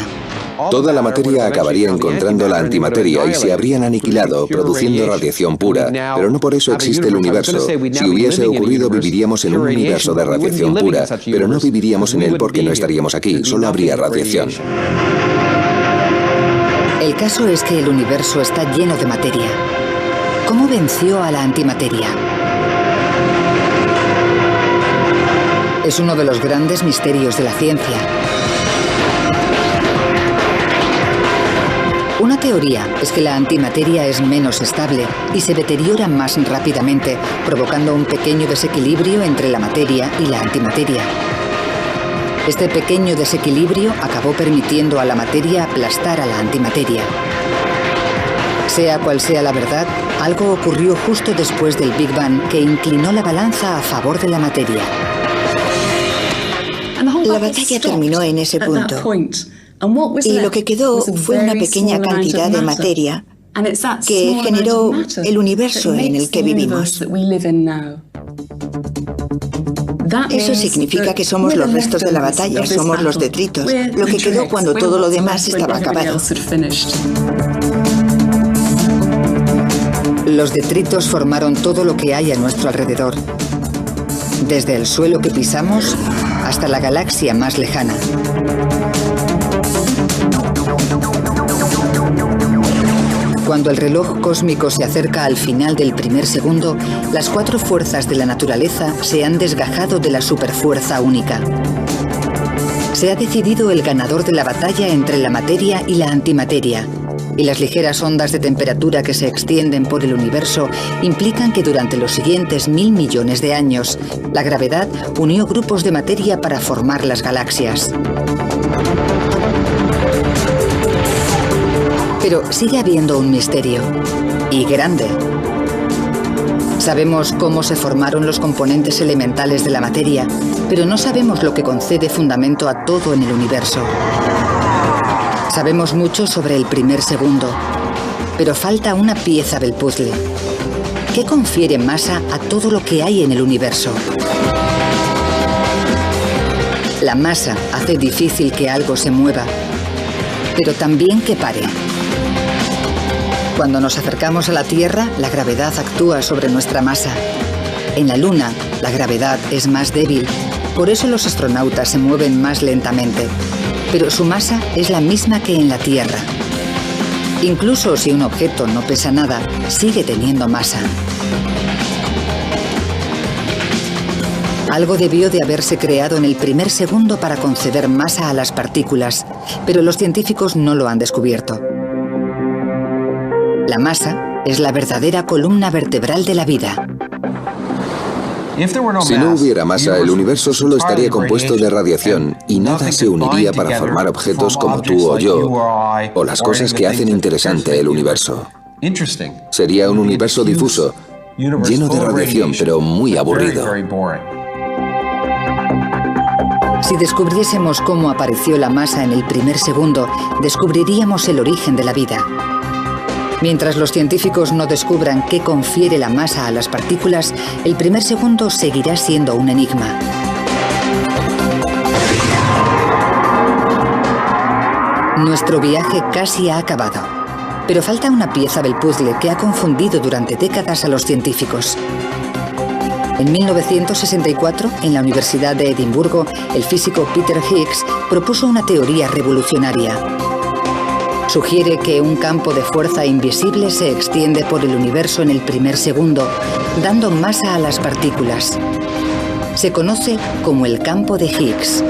Toda la materia acabaría encontrando la antimateria y se habrían aniquilado, produciendo radiación pura. Pero no por eso existe el universo. Si hubiese ocurrido, viviríamos en un universo de radiación pura, pero no viviríamos en él porque no estaríamos aquí, solo habría radiación. El caso es que el universo está lleno de materia. ¿Cómo venció a la antimateria? Es uno de los grandes misterios de la ciencia. Una teoría es que la antimateria es menos estable y se deteriora más rápidamente, provocando un pequeño desequilibrio entre la materia y la antimateria. Este pequeño desequilibrio acabó permitiendo a la materia aplastar a la antimateria. Sea cual sea la verdad, algo ocurrió justo después del Big Bang que inclinó la balanza a favor de la materia. La batalla terminó en ese punto. Y lo que quedó fue una pequeña cantidad de materia que generó el universo en el que vivimos. Eso significa que somos los restos de la batalla, somos los detritos, lo que quedó cuando todo lo demás estaba acabado. Los detritos formaron todo lo que hay a nuestro alrededor, desde el suelo que pisamos hasta la galaxia más lejana. Cuando el reloj cósmico se acerca al final del primer segundo, las 4 fuerzas de la naturaleza se han desgajado de la superfuerza única. Se ha decidido el ganador de la batalla entre la materia y la antimateria, y las ligeras ondas de temperatura que se extienden por el universo implican que durante los siguientes 1000 millones de años, la gravedad unió grupos de materia para formar las galaxias. Pero sigue habiendo un misterio, y grande. Sabemos cómo se formaron los componentes elementales de la materia, pero no sabemos lo que concede fundamento a todo en el universo. Sabemos mucho sobre el primer segundo, pero falta una pieza del puzzle. ¿Qué confiere masa a todo lo que hay en el universo? La masa hace difícil que algo se mueva, pero también que pare. Cuando nos acercamos a la Tierra, la gravedad actúa sobre nuestra masa. En la Luna, la gravedad es más débil, por eso los astronautas se mueven más lentamente. Pero su masa es la misma que en la Tierra. Incluso si un objeto no pesa nada, sigue teniendo masa. Algo debió de haberse creado en el primer segundo para conceder masa a las partículas, pero los científicos no lo han descubierto. La masa es la verdadera columna vertebral de la vida. Si no hubiera masa, el universo solo estaría compuesto de radiación y nada se uniría para formar objetos como tú o yo, o las cosas que hacen interesante el universo. Sería un universo difuso, lleno de radiación, pero muy aburrido. Si descubriésemos cómo apareció la masa en el primer segundo, descubriríamos el origen de la vida. Mientras los científicos no descubran qué confiere la masa a las partículas, el primer segundo seguirá siendo un enigma. Nuestro viaje casi ha acabado, pero falta una pieza del puzzle que ha confundido durante décadas a los científicos. En 1964, en la Universidad de Edimburgo, el físico Peter Higgs propuso una teoría revolucionaria. Sugiere que un campo de fuerza invisible se extiende por el universo en el primer segundo, dando masa a las partículas. Se conoce como el campo de Higgs.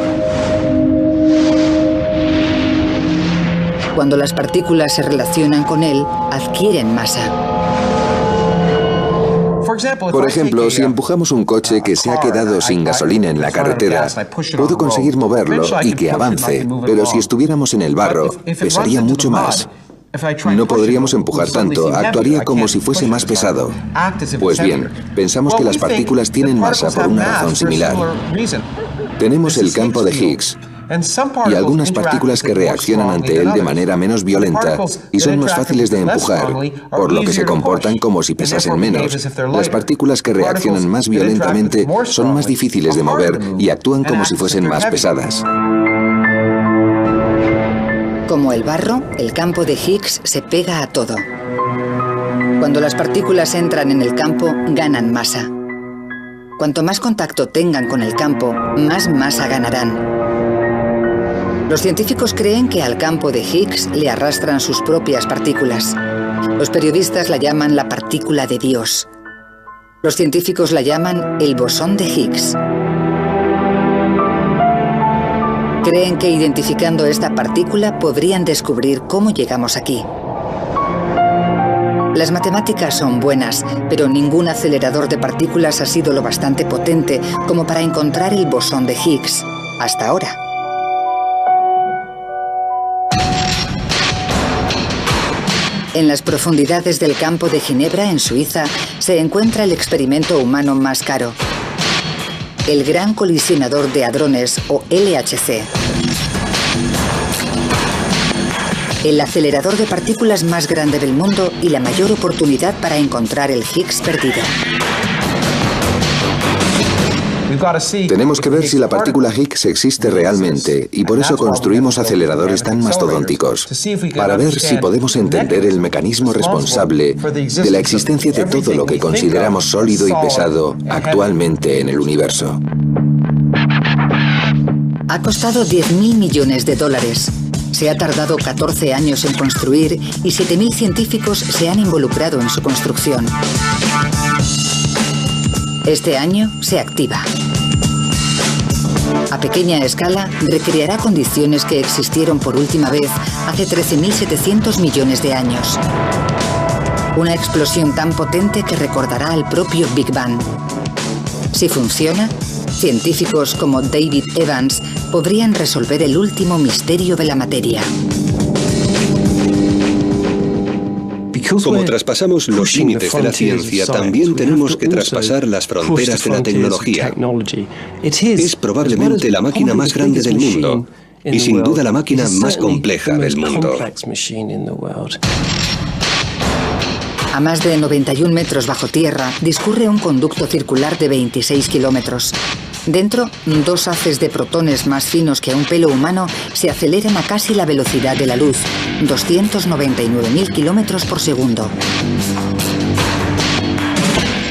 Cuando las partículas se relacionan con él, adquieren masa. Por ejemplo, si empujamos un coche que se ha quedado sin gasolina en la carretera, puedo conseguir moverlo y que avance, pero si estuviéramos en el barro, pesaría mucho más. No podríamos empujar tanto, actuaría como si fuese más pesado. Pues bien, pensamos que las partículas tienen masa por una razón similar. Tenemos el campo de Higgs, y algunas partículas que reaccionan ante él de manera menos violenta y son más fáciles de empujar, por lo que se comportan como si pesasen menos. Las partículas que reaccionan más violentamente son más difíciles de mover y actúan como si fuesen más pesadas. Como el barro, el campo de Higgs se pega a todo. Cuando las partículas entran en el campo, ganan masa. Cuanto más contacto tengan con el campo, más masa ganarán. Los científicos creen que al campo de Higgs le arrastran sus propias partículas. Los periodistas la llaman la partícula de Dios. Los científicos la llaman el bosón de Higgs. Creen que identificando esta partícula podrían descubrir cómo llegamos aquí. Las matemáticas son buenas, pero ningún acelerador de partículas ha sido lo bastante potente como para encontrar el bosón de Higgs, hasta ahora. En las profundidades del campo de Ginebra, en Suiza, se encuentra el experimento humano más caro, el Gran Colisionador de Hadrones, o LHC. El acelerador de partículas más grande del mundo y la mayor oportunidad para encontrar el Higgs perdido. Tenemos que ver si la partícula Higgs existe realmente, y por eso construimos aceleradores tan mastodónticos, para ver si podemos entender el mecanismo responsable de la existencia de todo lo que consideramos sólido y pesado actualmente en el universo. Ha costado $10.000 millones. Se ha tardado 14 años en construir y 7.000 científicos se han involucrado en su construcción. Este año se activa. A pequeña escala, recreará condiciones que existieron por última vez hace 13.700 millones de años. Una explosión tan potente que recordará al propio Big Bang. Si funciona, científicos como David Evans podrían resolver el último misterio de la materia. Como traspasamos los límites de la ciencia, también tenemos que traspasar las fronteras de la tecnología. Es probablemente la máquina más grande del mundo y sin duda la máquina más compleja del mundo. A más de 91 metros bajo tierra discurre un conducto circular de 26 kilómetros. Dentro, 2 haces de protones más finos que un pelo humano se aceleran a casi la velocidad de la luz, 299.000 kilómetros por segundo.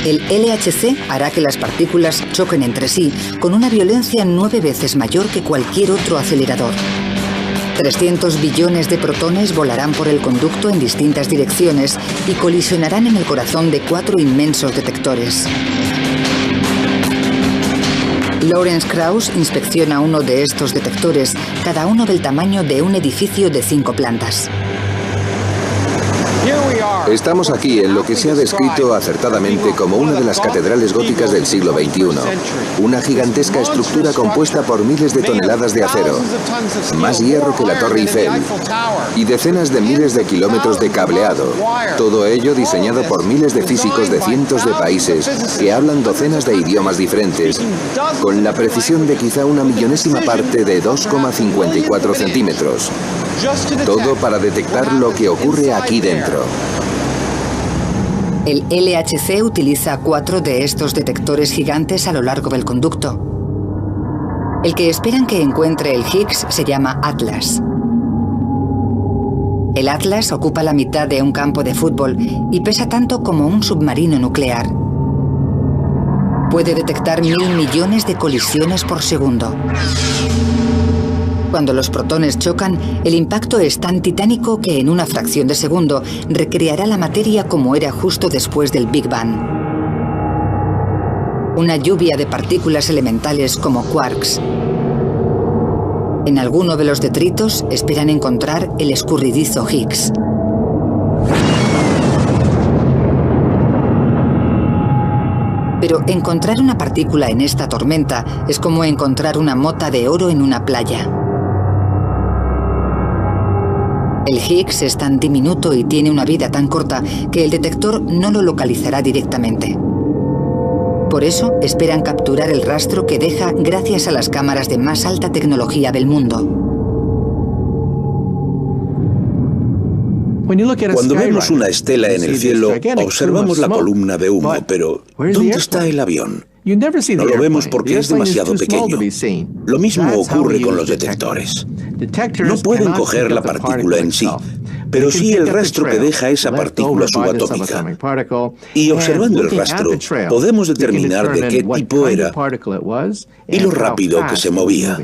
El LHC hará que las partículas choquen entre sí con una violencia 9 veces mayor que cualquier otro acelerador. 300 billones de protones volarán por el conducto en distintas direcciones y colisionarán en el corazón de 4 inmensos detectores. Lawrence Krauss inspecciona uno de estos detectores, cada uno del tamaño de un edificio de 5 plantas. Estamos aquí en lo que se ha descrito acertadamente como una de las catedrales góticas del siglo XXI. Una gigantesca estructura compuesta por miles de toneladas de acero, más hierro que la Torre Eiffel, y decenas de miles de kilómetros de cableado. Todo ello diseñado por miles de físicos de cientos de países que hablan docenas de idiomas diferentes, con la precisión de quizá una millonésima parte de 2,54 centímetros. Todo para detectar lo que ocurre aquí dentro. El LHC utiliza 4 de estos detectores gigantes a lo largo del conducto. El que esperan que encuentre el Higgs se llama Atlas. El Atlas ocupa la mitad de un campo de fútbol y pesa tanto como un submarino nuclear. Puede detectar 1.000 millones de colisiones por segundo. Cuando los protones chocan, el impacto es tan titánico que en una fracción de segundo recreará la materia como era justo después del Big Bang. Una lluvia de partículas elementales como quarks. En alguno de los detritos esperan encontrar el escurridizo Higgs. Pero encontrar una partícula en esta tormenta es como encontrar una mota de oro en una playa. El Higgs es tan diminuto y tiene una vida tan corta que el detector no lo localizará directamente. Por eso esperan capturar el rastro que deja gracias a las cámaras de más alta tecnología del mundo. Cuando vemos una estela en el cielo, observamos la columna de humo, pero ¿dónde está el avión? No lo vemos porque es demasiado pequeño. Lo mismo ocurre con los detectores. No pueden coger la partícula en sí, pero sí el rastro que deja esa partícula subatómica. Y observando el rastro, podemos determinar de qué tipo era y lo rápido que se movía.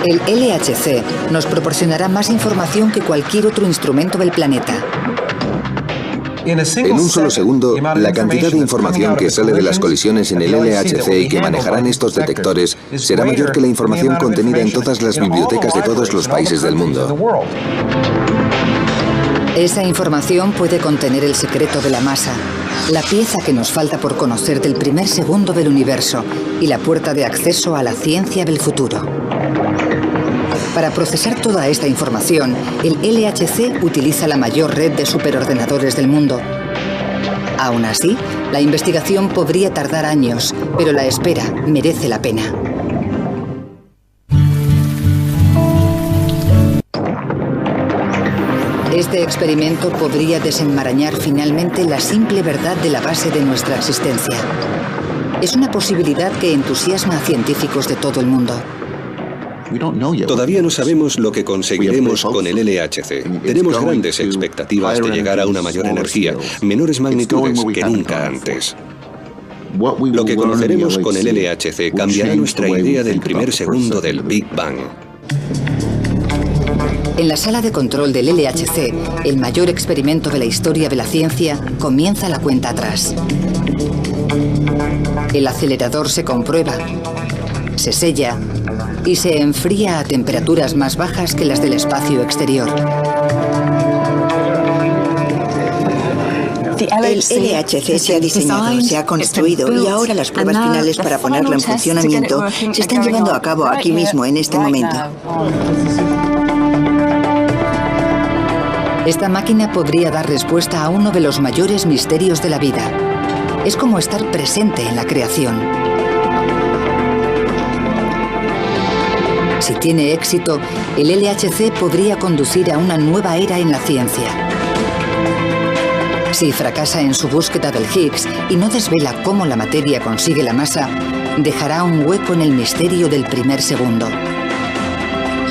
El LHC nos proporcionará más información que cualquier otro instrumento del planeta. En un solo segundo, la cantidad de información que sale de las colisiones en el LHC y que manejarán estos detectores será mayor que la información contenida en todas las bibliotecas de todos los países del mundo. Esa información puede contener el secreto de la masa, la pieza que nos falta por conocer del primer segundo del universo y la puerta de acceso a la ciencia del futuro. Para procesar toda esta información, el LHC utiliza la mayor red de superordenadores del mundo. Aún así, la investigación podría tardar años, pero la espera merece la pena. Este experimento podría desenmarañar finalmente la simple verdad de la base de nuestra existencia. Es una posibilidad que entusiasma a científicos de todo el mundo. Todavía no sabemos lo que conseguiremos con el LHC. Tenemos grandes expectativas de llegar a una mayor energía, menores magnitudes que nunca antes. Lo que conoceremos con el LHC cambiará nuestra idea del primer segundo del Big Bang. En la sala de control del LHC, el mayor experimento de la historia de la ciencia, comienza la cuenta atrás. El acelerador se comprueba, se sella y se enfría a temperaturas más bajas que las del espacio exterior. El LHC se ha diseñado, se ha construido y ahora las pruebas finales para ponerlo en funcionamiento se están llevando a cabo aquí mismo, en este momento. Esta máquina podría dar respuesta a uno de los mayores misterios de la vida. Es como estar presente en la creación. Si tiene éxito, el LHC podría conducir a una nueva era en la ciencia. Si fracasa en su búsqueda del Higgs y no desvela cómo la materia consigue la masa, dejará un hueco en el misterio del primer segundo.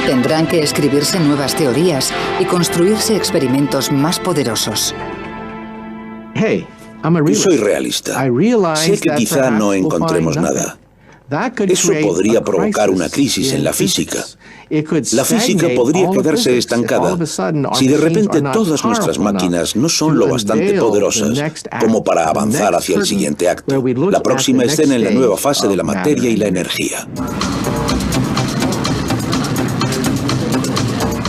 Tendrán que escribirse nuevas teorías y construirse experimentos más poderosos. Soy realista. Sé que quizá no encontremos nada. Eso podría provocar una crisis en la física. La física podría quedarse estancada si de repente todas nuestras máquinas no son lo bastante poderosas como para avanzar hacia el siguiente acto, la próxima escena en la nueva fase de la materia y la energía.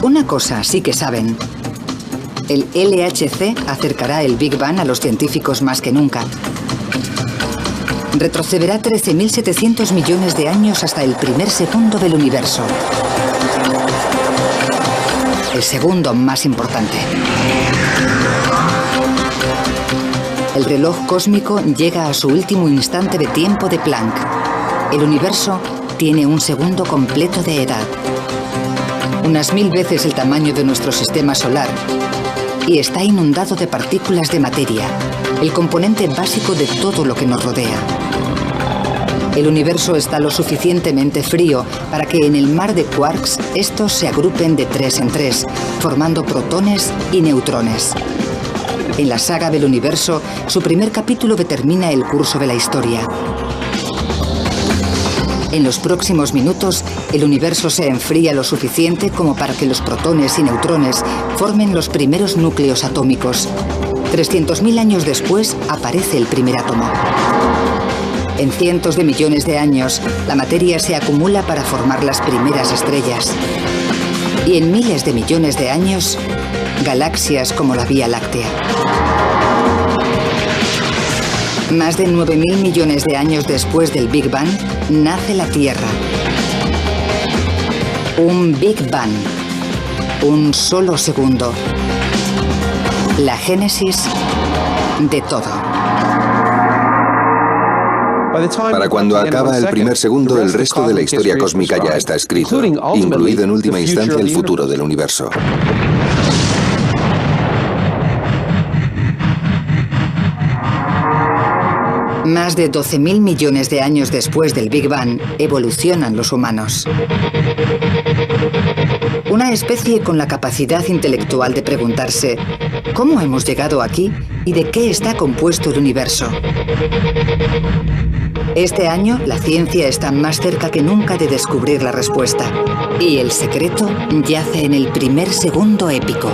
Una cosa sí que saben. El LHC acercará el Big Bang a los científicos más que nunca. Retrocederá 13.700 millones de años hasta el primer segundo del universo. El segundo más importante. El reloj cósmico llega a su último instante de tiempo de Planck. El universo tiene un segundo completo de edad. Unas 1000 veces el tamaño de nuestro sistema solar, y está inundado de partículas de materia, el componente básico de todo lo que nos rodea. El universo está lo suficientemente frío para que en el mar de quarks estos se agrupen de 3 en 3, formando protones y neutrones. En la saga del universo, su primer capítulo determina el curso de la historia. En los próximos minutos, el universo se enfría lo suficiente como para que los protones y neutrones formen los primeros núcleos atómicos. 300.000 años después, aparece el primer átomo. En cientos de millones de años, la materia se acumula para formar las primeras estrellas. Y en miles de millones de años, galaxias como la Vía Láctea. Más de 9.000 millones de años después del Big Bang, nace la Tierra. Un Big Bang. Un solo segundo. La génesis de todo. Para cuando acaba el primer segundo, el resto de la historia cósmica ya está escrito, incluido en última instancia el futuro del universo. Más de 12.000 millones de años después del Big Bang, evolucionan los humanos. Una especie con la capacidad intelectual de preguntarse ¿cómo hemos llegado aquí y de qué está compuesto el universo? Este año, la ciencia está más cerca que nunca de descubrir la respuesta. Y el secreto yace en el primer segundo épico.